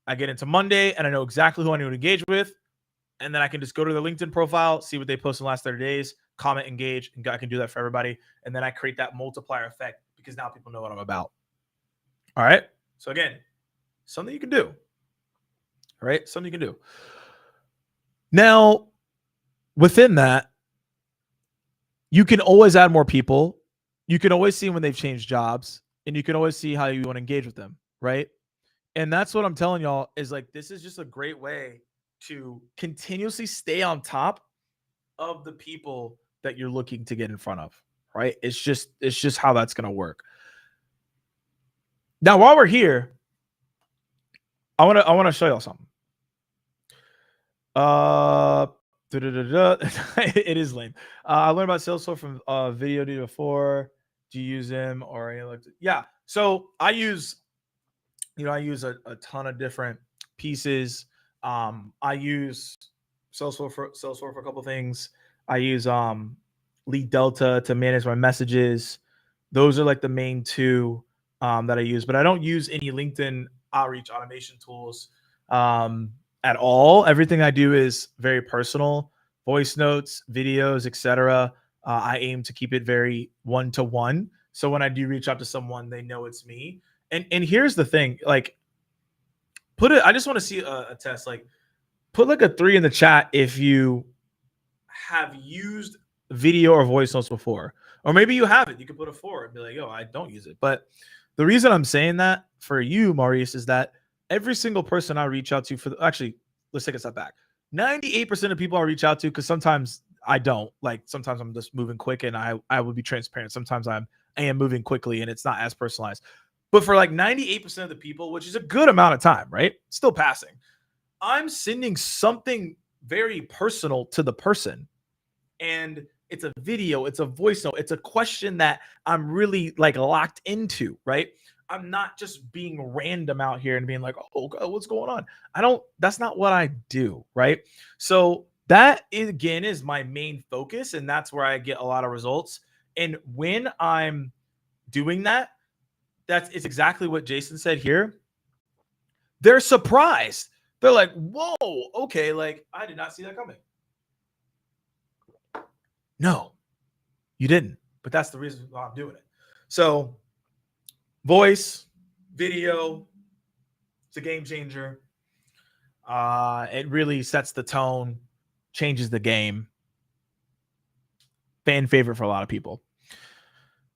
I get into Monday and I know exactly who I need to engage with. And then I can just go to their LinkedIn profile, see what they post in the last 30 days, comment, engage, and I can do that for everybody. And then I create that multiplier effect because now people know what I'm about. All right. So again, something you can do. All right. Something you can do. Now, within that, you can always add more people. You can always see when they've changed jobs, and you can always see how you want to engage with them. Right. And that's what I'm telling y'all is like, this is just a great way to continuously stay on top of the people that you're looking to get in front of, right? It's just how that's going to work. Now, while we're here, I want to show y'all something. It is lame. I learned about Salesforce from video before. Do you use them or anything? Yeah. So I use a ton of different pieces. I use Salesforce for a couple of things. I use Lead Delta to manage my messages. Those are like the main two that I use, but I don't use any LinkedIn outreach automation tools at all. Everything I do is very personal, voice notes, videos, etc. I aim to keep it very one-to-one. So when I do reach out to someone, they know it's me. And here's the thing, like I just want to see a test, like put like a 3 in the chat if you have used video or voice notes before, or maybe you haven't. You can put a 4 and be like, "Yo, I don't use it." But the reason I'm saying that for you, Maurice, is that every single person I reach out to actually, let's take a step back. 98% of people I reach out to, because sometimes I don't. Like sometimes I'm just moving quick, and I would be transparent. Sometimes I am moving quickly, and it's not as personalized. But for like 98% of the people, which is a good amount of time, right? Still passing. I'm sending something very personal to the person. And it's a video, it's a voice note, it's a question that I'm really like locked into, right? I'm not just being random out here and being like, oh God, what's going on? That's not what I do, right? So that again is my main focus, and that's where I get a lot of results. And when I'm doing that, it's exactly what Jason said here. They're surprised. They're like, whoa, okay, like I did not see that coming. No, you didn't. But that's the reason why I'm doing it. So voice, video, it's a game changer. It really sets the tone, changes the game. Fan favorite for a lot of people.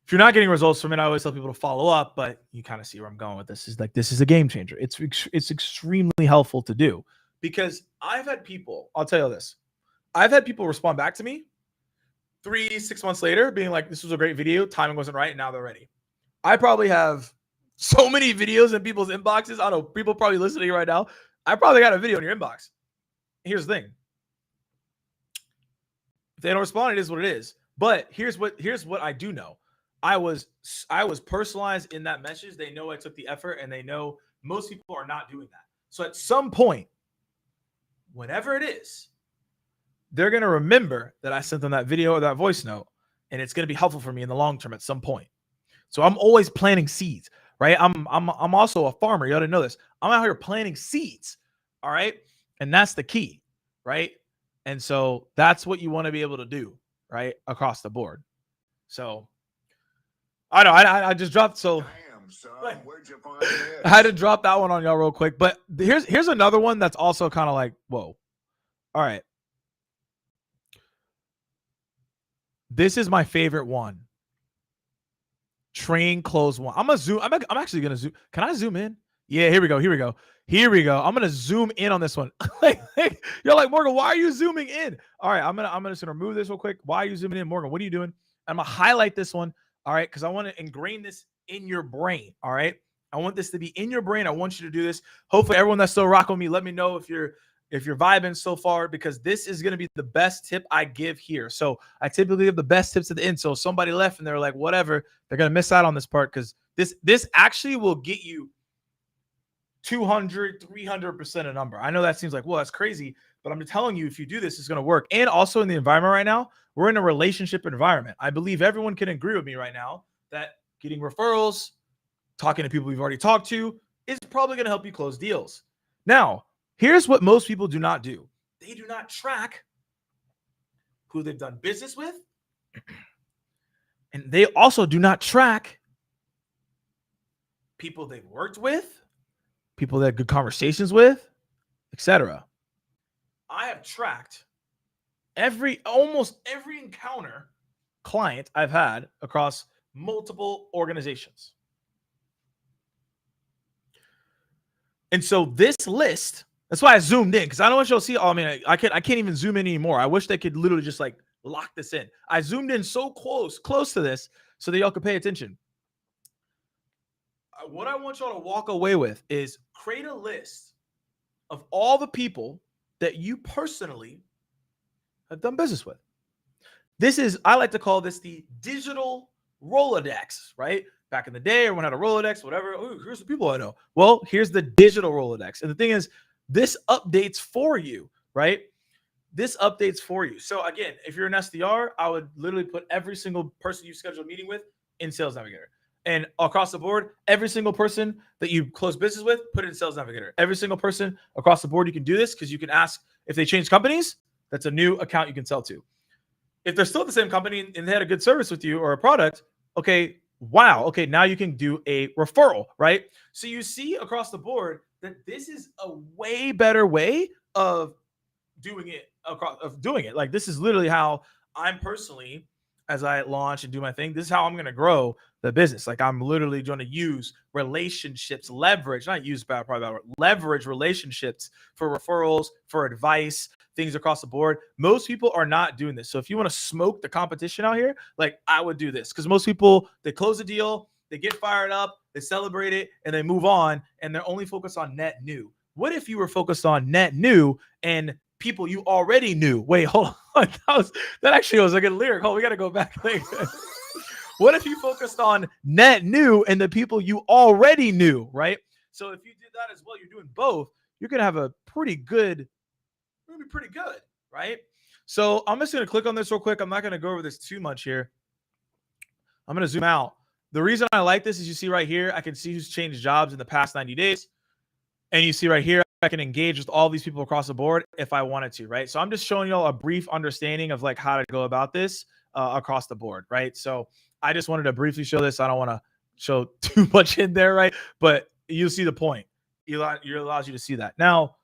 If you're not getting results from it, I always tell people to follow up, but you kind of see where I'm going with this. This is a game changer. It's extremely helpful to do because I've had people, I'll tell you this. I've had people respond back to me 3-6 months later being like, this was a great video, timing wasn't right, and now they're ready. I probably have so many videos in people's inboxes. I don't know, people probably listening right now. I probably got a video in your inbox. Here's the thing. If they don't respond, it is what it is. But here's what I do know. I was personalized in that message. They know I took the effort, and they know most people are not doing that. So at some point, whenever it is, they're going to remember that I sent them that video or that voice note, and it's going to be helpful for me in the long term at some point. So I'm always planting seeds, right? I'm also a farmer. You ought to know this. I'm out here planting seeds, all right? And that's the key, right? And so that's what you want to be able to do, right? Across the board. So I know I just dropped. So damn, son, where'd you find this? I had to drop that one on y'all real quick. But here's another one that's also kind of like, whoa. All right. This is my favorite one. Train close one. I'm gonna zoom. I'm actually gonna zoom. Can I zoom in? Yeah, here we go. I'm gonna zoom in on this one. You're like, Morgan, why are you zooming in? All right, I'm just gonna remove this real quick. Why are you zooming in, Morgan? What are you doing? I'm gonna highlight this one. All right, because I want to ingrain this in your brain. All right, I want this to be in your brain. I want you to do this. Hopefully, everyone that's still rocking with me, let me know if you're vibing so far, because this is going to be the best tip I give here. So I typically give the best tips at the end. So if somebody left and they're like, whatever, they're going to miss out on this part, because this actually will get you 200, 300% a number. I know that seems like, well, that's crazy, but I'm telling you, if you do this, it's going to work. And also in the environment right now, we're in a relationship environment. I believe everyone can agree with me right now that getting referrals, talking to people we've already talked to, is probably going to help you close deals. Now, here's what most people do not do. They do not track who they've done business with. And they also do not track people they've worked with, people they had good conversations with, etc. I have tracked almost every encounter client I've had across multiple organizations. And so this list, that's why I zoomed in, because I don't want y'all to see. I can't even zoom in anymore. I wish they could literally just like lock this in. I zoomed in so close to this so that y'all could pay attention. What I want y'all to walk away with is create a list of all the people that you personally have done business with. I like to call this the digital Rolodex, right? Back in the day, everyone had a Rolodex, whatever. Ooh, here's the people I know. Well, here's the digital Rolodex. And the thing is, this updates for you, right? This updates for you. So again, if you're an SDR, I would literally put every single person you schedule a meeting with in Sales Navigator. And across the board, every single person that you close business with, put it in Sales Navigator. Every single person across the board, you can do this because you can ask if they change companies. That's a new account you can sell to. If they're still at the same company and they had a good service with you or a product, okay, wow, okay, now you can do a referral, right? So you see across the board that this is a way better way of doing it. Like, this is literally how I'm personally, as I launch and do my thing, this is how I'm going to grow the business. Like, I'm literally going to use relationships, leverage relationships for referrals, for advice, things across the board. Most people are not doing this. So if you want to smoke the competition out here, like, I would do this, because most people, they close a deal, they get fired up, they celebrate it, and they move on, and they're only focused on net new. What if you were focused on net new and people you already knew? Wait, hold on. That actually was a good lyric. We got to go back later. What if you focused on net new and the people you already knew, right? So if you did that as well, you're doing both, you're going to have a pretty good, right? So I'm just going to click on this real quick. I'm not going to go over this too much here. I'm going to zoom out. The reason I like this is, you see right here, I can see who's changed jobs in the past 90 days. And you see right here, I can engage with all these people across the board if I wanted to, right? So I'm just showing y'all a brief understanding of like how to go about this across the board, right? So I just wanted to briefly show this. I don't want to show too much in there, right? But you'll see the point. It allows you to see that. Now,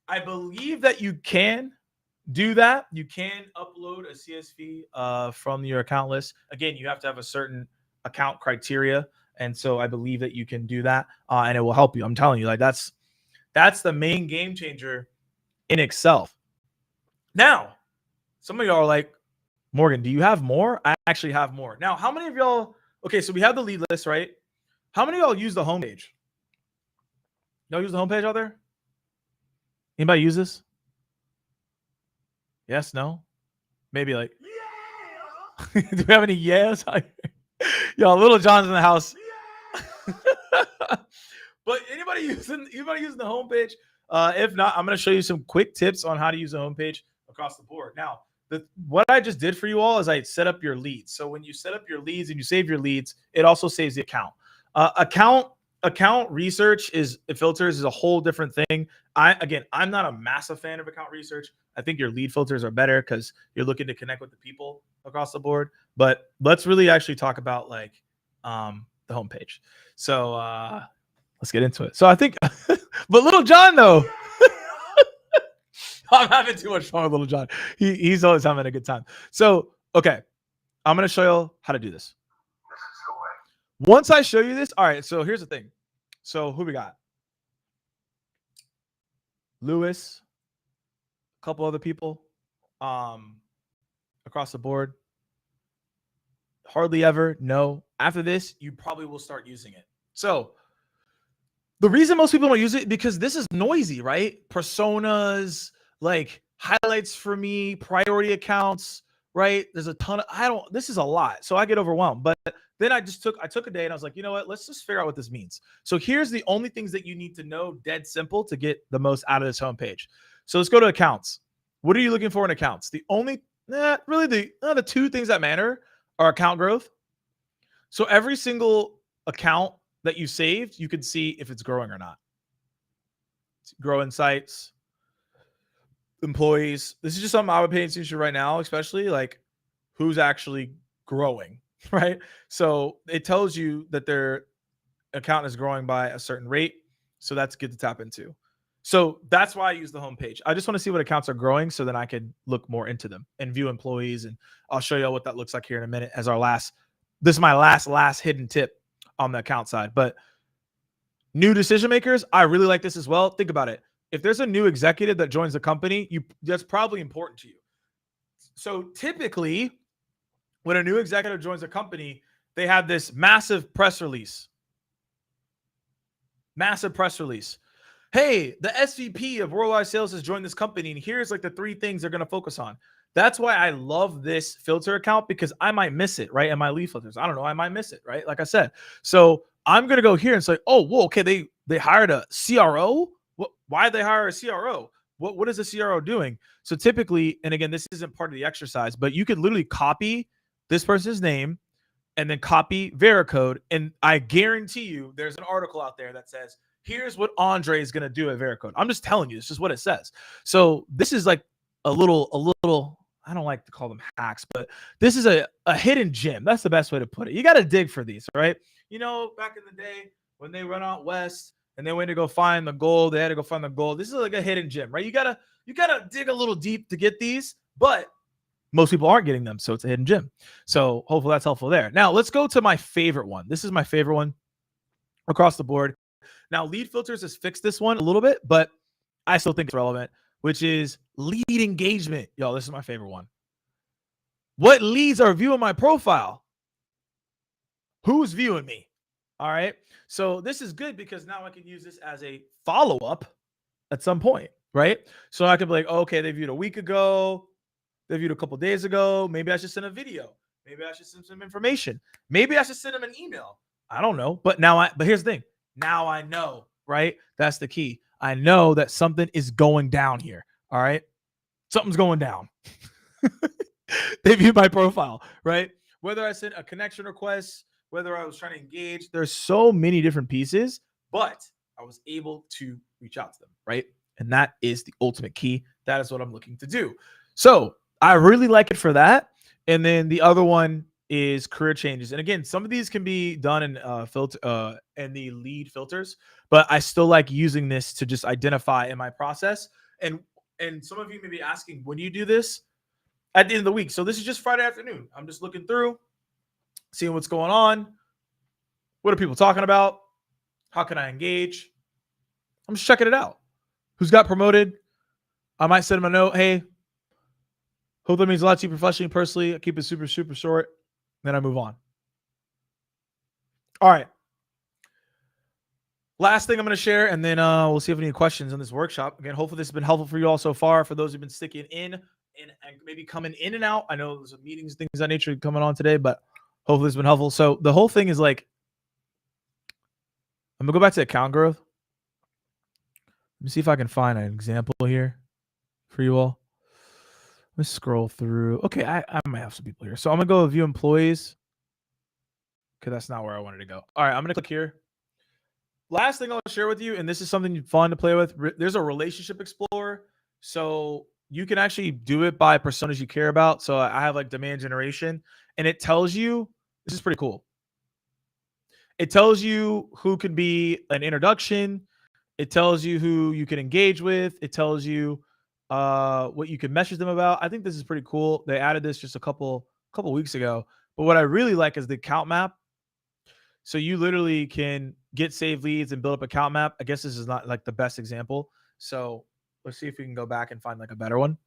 I believe that you can do that. You can upload a CSV from your account list. Again, you have to have a certain account criteria. And so I believe that you can do that, and it will help you. I'm telling you, like, that's That's the main game changer in itself. Now, some of y'all are like, Morgan, do you have more? I actually have more. Now, how many of y'all, okay, so we have the lead list, right? How many of y'all use the homepage? Y'all use the homepage out there? Anybody use this? Yes, no? Maybe like, do we have any yes? Y'all, Little John's in the house. But anybody using the homepage? If not, I'm going to show you some quick tips on how to use the homepage across the board. Now, what I just did for you all is I set up your leads. So when you set up your leads and you save your leads, it also saves the account. Account research filters is a whole different thing. I'm not a massive fan of account research. I think your lead filters are better because you're looking to connect with the people across the board. But let's really actually talk about like the homepage. So let's get into it. So I think, but Little John though, I'm having too much fun with Little John. He's always having a good time. So okay, I'm gonna show you how to do this. Once I show you this, all right. So here's the thing. So who we got? Lewis, a couple other people, across the board. Hardly ever. No. After this, you probably will start using it. So the reason most people don't use it because this is noisy, right? Personas, like highlights for me, priority accounts, right? There's a ton of this is a lot. So I get overwhelmed. But then I took a day and I was like, you know what? Let's just figure out what this means. So here's the only things that you need to know, dead simple, to get the most out of this homepage. So let's go to accounts. What are you looking for in accounts? The only really the two things that matter are account growth. So every single account that you saved, you can see if it's growing or not. Growing sites, employees. This is just something I would pay attention to right now, especially like who's actually growing, right? So it tells you that their account is growing by a certain rate. So that's good to tap into. So that's why I use the homepage. I just want to see what accounts are growing so then I can look more into them and view employees. And I'll show you what that looks like here in a minute as this is my last hidden tip on the account side. But new decision makers, I really like this as well. Think about it. If there's a new executive that joins the company, that's probably important to you. So typically, when a new executive joins a company, they have this massive press release. Massive press release. Hey, the SVP of Worldwide Sales has joined this company, and here's like the 3 things they're going to focus on. That's why I love this filter account because I might miss it, right? In my lead filters. I don't know. I might miss it, right? Like I said. So I'm going to go here and say, oh, whoa, okay, they hired a CRO? Why did they hire a CRO? What is a CRO doing? So typically, and again, this isn't part of the exercise, but you could literally copy this person's name and then copy Veracode. And I guarantee you there's an article out there that says, here's what Andre is going to do at Veracode. I'm just telling you, this is what it says. So this is like a little, I don't like to call them hacks, but this is a hidden gem. That's the best way to put it. You got to dig for these, right? You know, back in the day when they run out west and they went to go find the gold, they had to go find the gold. This is like a hidden gem, right? You gotta dig a little deep to get these, but most people aren't getting them. So it's a hidden gem. So hopefully that's helpful there. Now let's go to my favorite one. This is my favorite one across the board. Now, lead filters has fixed this one a little bit, but I still think it's relevant, which is lead engagement. Y'all, this is my favorite one. What leads are viewing my profile? Who's viewing me? All right. So this is good because now I can use this as a follow-up at some point, right? So I can be like, oh, okay, they viewed a week ago. They viewed a couple days ago. Maybe I should send a video. Maybe I should send some information. Maybe I should send them an email. I don't know. But here's the thing. Now I know, right? That's the key. I know that something is going down here. All right. Something's going down. They viewed my profile, right? Whether I sent a connection request, whether I was trying to engage, there's so many different pieces, but I was able to reach out to them, right? And that is the ultimate key. That is what I'm looking to do. So I really like it for that. And then the other one is career changes. And again, some of these can be done in in the lead filters, but I still like using this to just identify in my process. And some of you may be asking, when you do this at the end of the week. So this is just Friday afternoon. I'm just looking through, seeing what's going on. What are people talking about? How can I engage? I'm just checking it out. who's got promoted. I might send him a note. Hey, hope that means a lot to you professionally, personally. I keep it super, super short. Then I move on. All right. Last thing I'm going to share, and then we'll see if we have any questions on this workshop. Again, hopefully this has been helpful for you all so far. For those who've been sticking in and maybe coming in and out. I know there's meetings, things of that nature coming on today, but hopefully it's been helpful. So the whole thing is like, I'm going to go back to account growth. Let me see if I can find an example here for you all. Let's scroll through. Okay, I might have some people here. So I'm going to go view employees. Okay, that's not where I wanted to go. All right, I'm going to click here. Last thing I'll share with you, and this is something fun to play with. There's a relationship explorer. So you can actually do it by personas you care about. So I have like demand generation, and it tells you, this is pretty cool. It tells you who could be an introduction. It tells you who you can engage with. It tells you what you can message them about. I think this is pretty cool. They added this just a couple weeks ago. But what I really like is the account map. So you literally can get saved leads and build up account map. I guess this is not like the best example. So let's see if we can go back and find like a better one.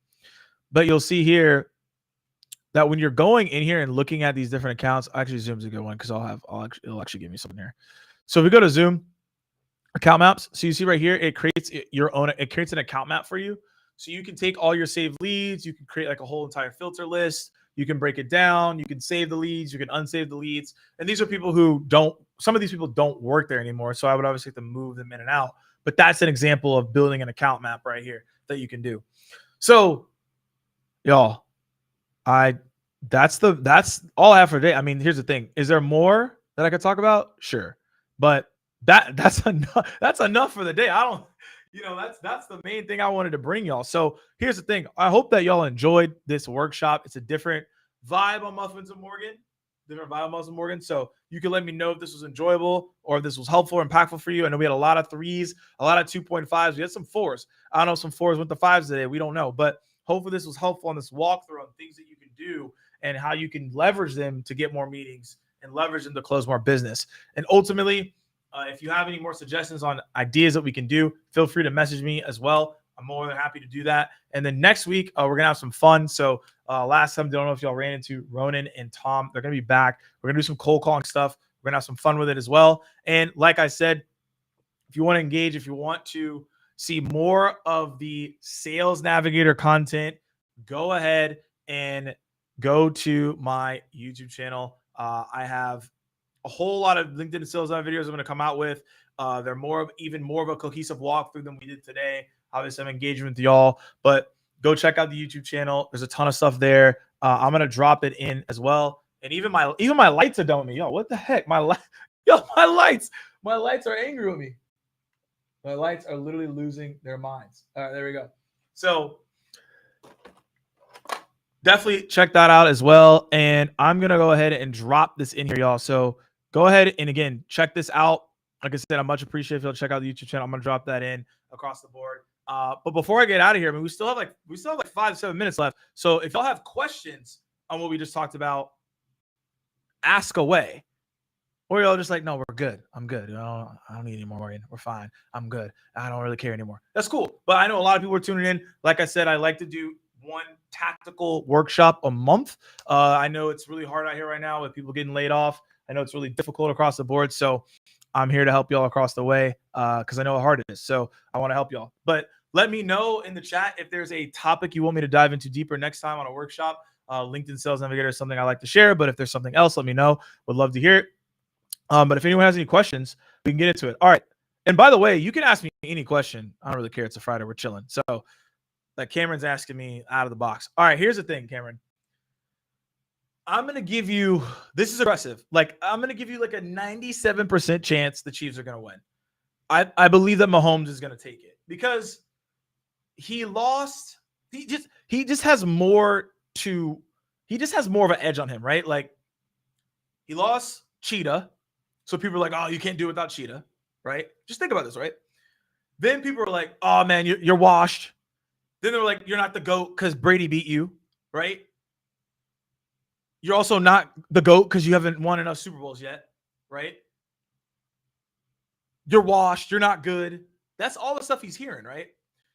But you'll see here that when you're going in here and looking at these different accounts, actually Zoom's a good one because it'll actually give me something here. So if we go to Zoom, account maps. So you see right here, it creates an account map for you. So you can take all your saved leads. You can create like a whole entire filter list. You can break it down. You can save the leads. You can unsave the leads. And these are people who some of these people don't work there anymore. So I would obviously have to move them in and out. But that's an example of building an account map right here that you can do. So y'all, that's all I have for today. I mean, here's the thing. Is there more that I could talk about? Sure. But that's enough. That's enough for the day. That's the main thing I wanted to bring y'all. So here's the thing. I hope that y'all enjoyed this workshop. It's a different vibe on Muffins and Morgan. So you can let me know if this was enjoyable or if this was helpful or impactful for you. I know we had a lot of 3s, a lot of 2.5s. We had some 4s. I don't know if some 4s went to 5s today. We don't know. But hopefully this was helpful on this walkthrough on things that you can do and how you can leverage them to get more meetings and leverage them to close more business. And ultimately, if you have any more suggestions on ideas that we can do, feel free to message me as well. I'm more than happy to do that. And then next week, we're going to have some fun. So last time, don't know if y'all ran into Ronan and Tom. They're going to be back. We're going to do some cold calling stuff. We're going to have some fun with it as well. And like I said, if you want to engage, if you want to see more of the Sales Navigator content, go ahead and go to my YouTube channel. I have a whole lot of LinkedIn sales videos I'm going to come out with. They're even more of a cohesive walkthrough than we did today. Obviously, I'm engaging with y'all, but go check out the YouTube channel. There's a ton of stuff there. I'm going to drop it in as well. And even my lights are done with me. Yo, what the heck? My lights are angry with me. My lights are literally losing their minds. All right, there we go. So definitely check that out as well. And I'm going to go ahead and drop this in here, y'all. So go ahead and, again, check this out. Like I said, I much appreciate if you'll check out the YouTube channel. I'm going to drop that in across the board. But before I get out of here, I mean, we still have like 5-7 minutes left. So if y'all have questions on what we just talked about, ask away. Or y'all just like, no, we're good. I'm good. I don't need any more Morgan. We're fine. I'm good. I don't really care anymore. That's cool. But I know a lot of people are tuning in. Like I said, I like to do one tactical workshop a month. I know it's really hard out here right now with people getting laid off. I know it's really difficult across the board. So I'm here to help y'all across the way because I know how hard it is. So I want to help y'all. But let me know in the chat if there's a topic you want me to dive into deeper next time on a workshop. LinkedIn Sales Navigator is something I like to share. But if there's something else, let me know. Would love to hear it. But if anyone has any questions, we can get into it. All right. And by the way, you can ask me any question. I don't really care. It's a Friday. We're chilling. So like Cameron's asking me out of the box. All right. Here's the thing, Cameron. I'm going to give you, this is aggressive. Like I'm going to give you like a 97% chance the Chiefs are going to win. I believe that Mahomes is going to take it because he lost. He just has more of an edge on him, right? Like he lost Cheetah. So people are like, oh, you can't do it without Cheetah, right? Just think about this, right? Then people are like, oh, man, you're washed. Then they're like, you're not the GOAT because Brady beat you, right? You're also not the GOAT because you haven't won enough Super Bowls yet, right? You're washed. You're not good. That's all the stuff he's hearing, right?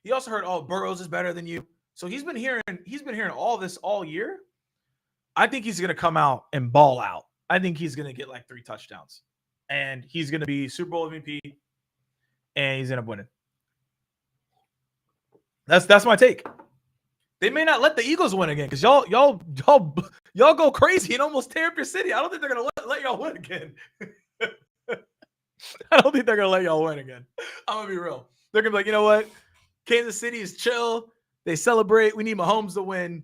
He also heard, oh, Burrows is better than you. So he's been hearing all this all year. I think he's gonna come out and ball out. I think he's gonna get like 3 touchdowns, and he's gonna be Super Bowl MVP, and he's gonna win it. That's my take. They may not let the Eagles win again because y'all go crazy and almost tear up your city. I don't think they're gonna let y'all win again. I don't think they're gonna let y'all win again. I'm gonna be real. They're gonna be like, you know what? Kansas City is chill. They celebrate. We need Mahomes to win.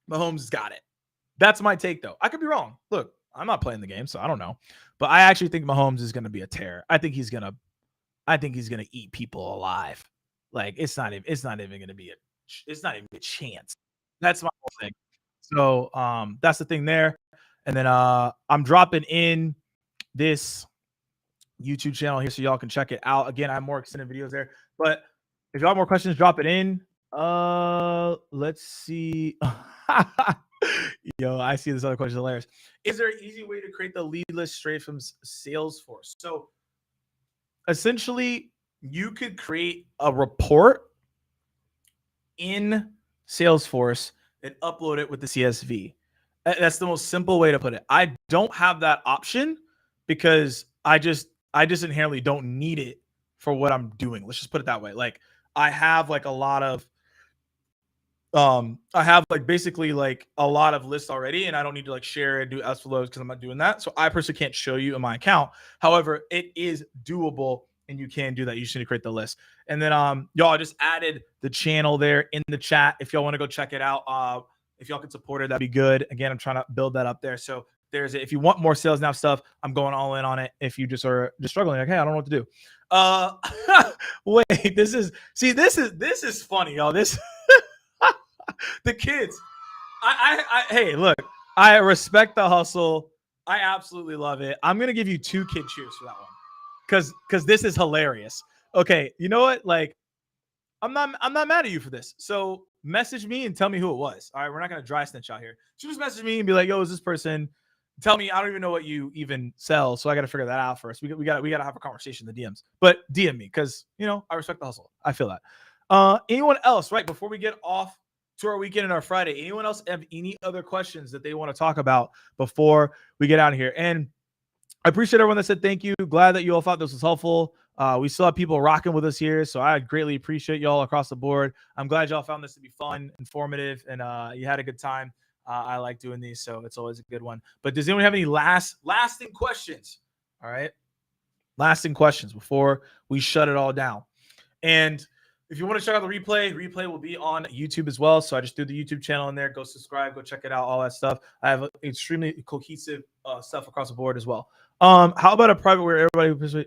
Mahomes got it. That's my take, though. I could be wrong. Look, I'm not playing the game, so I don't know. But I actually think Mahomes is gonna be a tear. I think he's gonna eat people alive. Like it's not even gonna be it's not even a chance. That's my whole thing. So that's the thing there. And then I'm dropping in this YouTube channel here so y'all can check it out. Again, I have more extended videos there. But if y'all have more questions, drop it in. Let's see. Yo, I see this other question. Hilarious. Is there an easy way to create the lead list straight from Salesforce? So essentially, you could create a report in Salesforce and upload it with the CSV. That's the most simple way to put it. I don't have that option because I just inherently don't need it for what I'm doing. Let's just put it that way. Like I have like a lot of I have like basically like a lot of lists already, and I don't need to like share and do SFLOs because I'm not doing that. So I personally can't show you in my account. However, it is doable and you can do that. You just need to create the list. And then y'all, I just added the channel there in the chat. If y'all want to go check it out, if y'all can support it, that'd be good. Again, I'm trying to build that up there. So there's it. If you want more sales now stuff, I'm going all in on it. If you just are just struggling, like, hey, I don't know what to do. Wait, this is funny, y'all. This the kids. Hey, look, I respect the hustle. I absolutely love it. I'm gonna give you 2 kid cheers for that one, because this is hilarious. Okay, you know what? Like, I'm not mad at you for this. So message me and tell me who it was. All right, we're not gonna dry snitch out here. So just message me and be like, yo, is this person? Tell me. I don't even know what you even sell, so I got to figure that out first. We got to have a conversation in the DMs, but DM me because I respect the hustle. I feel that. Anyone else? Right before we get off to our weekend and our Friday, anyone else have any other questions that they want to talk about before we get out of here? And I appreciate everyone that said thank you. Glad that you all thought this was helpful. We still have people rocking with us here, so I greatly appreciate y'all across the board. I'm glad y'all found this to be fun, informative, and you had a good time. I like doing these, so it's always a good one. But does anyone have any lasting questions? All right, lasting questions before we shut it all down. And if you want to check out the replay will be on YouTube as well. So I just threw the YouTube channel in there. Go subscribe, go check it out, all that stuff. I have extremely cohesive stuff across the board as well. How about a private where everybody?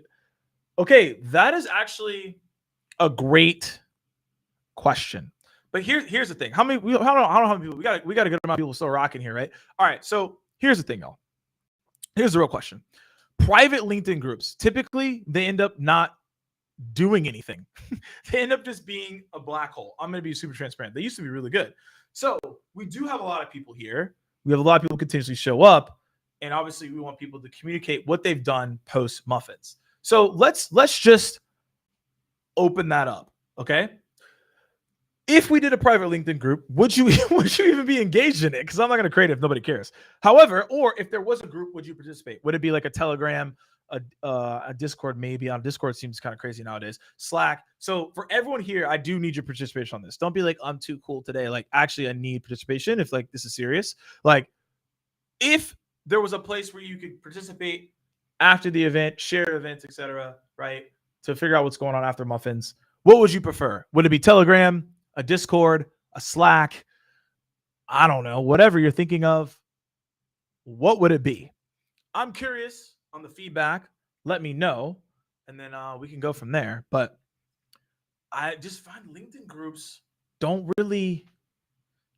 Okay, that is actually a great question. But here's the thing. I don't know how many people we got a good amount of people still rocking here, right? All right. So here's the thing, y'all. Here's the real question. Private LinkedIn groups, typically they end up not doing anything. They end up just being a black hole. I'm going to be super transparent. They used to be really good. So we do have a lot of people here. We have a lot of people continuously show up. And obviously we want people to communicate what they've done post Muffins. So let's just open that up. Okay. If we did a private LinkedIn group, would you even be engaged in it? Because I'm not going to create it if nobody cares. However, or if there was a group, would you participate? Would it be like a Telegram, a Discord? Maybe on Discord seems kind of crazy nowadays. Slack. So for everyone here, I do need your participation on this. Don't be like, I'm too cool today. Like, actually, I need participation if like this is serious. Like, if there was a place where you could participate after the event, share events, etc., right, to figure out what's going on after Muffins, what would you prefer? Would it be Telegram, a Discord, a Slack? I don't know. Whatever you're thinking of, what would it be? I'm curious on the feedback. Let me know, and then we can go from there. But I just find LinkedIn groups don't really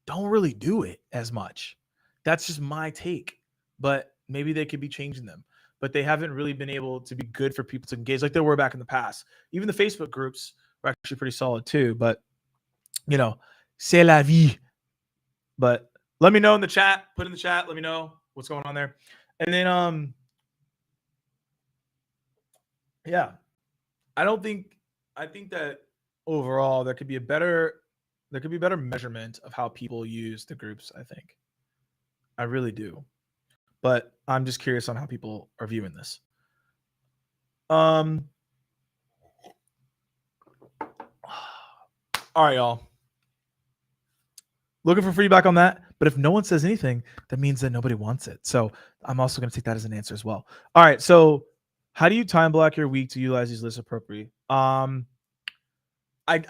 do it as much. That's just my take. But maybe they could be changing them. But they haven't really been able to be good for people to engage like they were back in the past. Even the Facebook groups were actually pretty solid too. But c'est la vie. But let me know in the chat. Put in the chat. Let me know what's going on there. And then, yeah, I think that overall there could be better measurement of how people use the groups, I think. I really do. But I'm just curious on how people are viewing this. All right, y'all. Looking for feedback on that. But if no one says anything, that means that nobody wants it. So I'm also going to take that as an answer as well. All right. So how do you time block your week to utilize these lists appropriately? I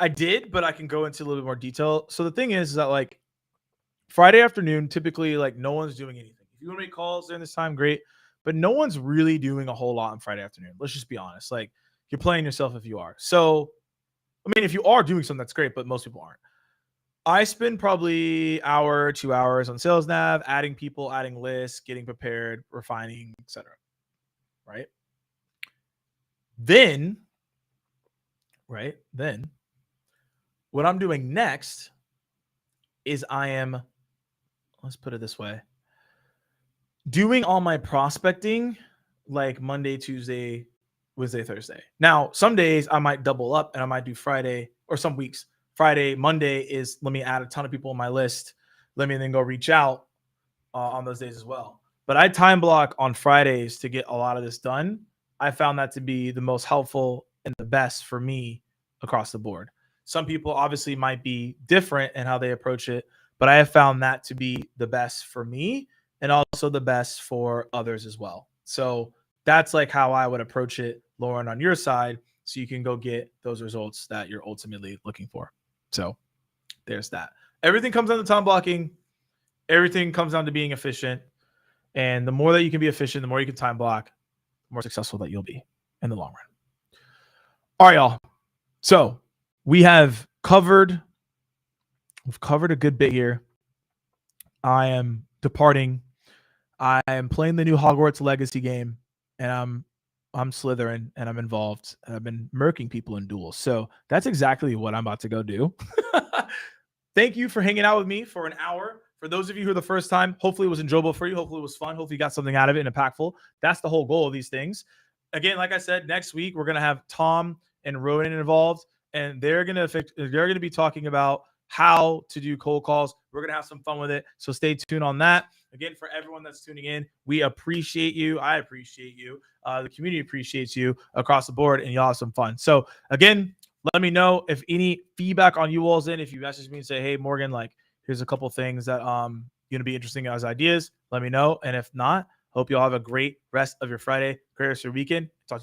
did, but I can go into a little bit more detail. So the thing is that like Friday afternoon, typically like no one's doing anything. If you want to make calls during this time, great. But no one's really doing a whole lot on Friday afternoon. Let's just be honest. Like you're playing yourself if you are. So, I mean, if you are doing something, that's great, but most people aren't. I spend probably hour, 2 hours on sales nav, adding people, adding lists, getting prepared, refining, etc. Right? Then, what I'm doing next is let's put it this way, doing all my prospecting like Monday, Tuesday, Wednesday, Thursday. Now, some days I might double up and I might do Friday, or some weeks Friday, Monday is let me add a ton of people on my list. Let me then go reach out on those days as well. But I time block on Fridays to get a lot of this done. I found that to be the most helpful and the best for me across the board. Some people obviously might be different in how they approach it, but I have found that to be the best for me and also the best for others as well. So that's like how I would approach it, Lauren, on your side, so you can go get those results that you're ultimately looking for. So there's that. Everything comes down to time blocking. Everything comes down to being efficient. And the more that you can be efficient, the more you can time block, the more successful that you'll be in the long run. All right, y'all. So we've covered a good bit here. I am departing. I am playing the new Hogwarts Legacy game, and I'm Slytherin, and I'm involved, and I've been murking people in duels. So that's exactly what I'm about to go do. Thank you for hanging out with me for an hour. For those of you who are the first time, hopefully it was enjoyable for you. Hopefully it was fun. Hopefully you got something out of it and impactful. That's the whole goal of these things. Again, like I said, next week we're gonna have Tom and Ronan involved, and they're gonna be talking about how to do cold calls. We're gonna have some fun with it. So stay tuned on that. Again, for everyone that's tuning in, we appreciate you. I appreciate you. The community appreciates you across the board, and y'all have some fun. So again, let me know if any feedback on you all's in. If you message me and say, hey, Morgan, like, here's a couple things that going to be interesting as ideas, let me know. And if not, hope you all have a great rest of your Friday, great rest of your weekend. Talk to you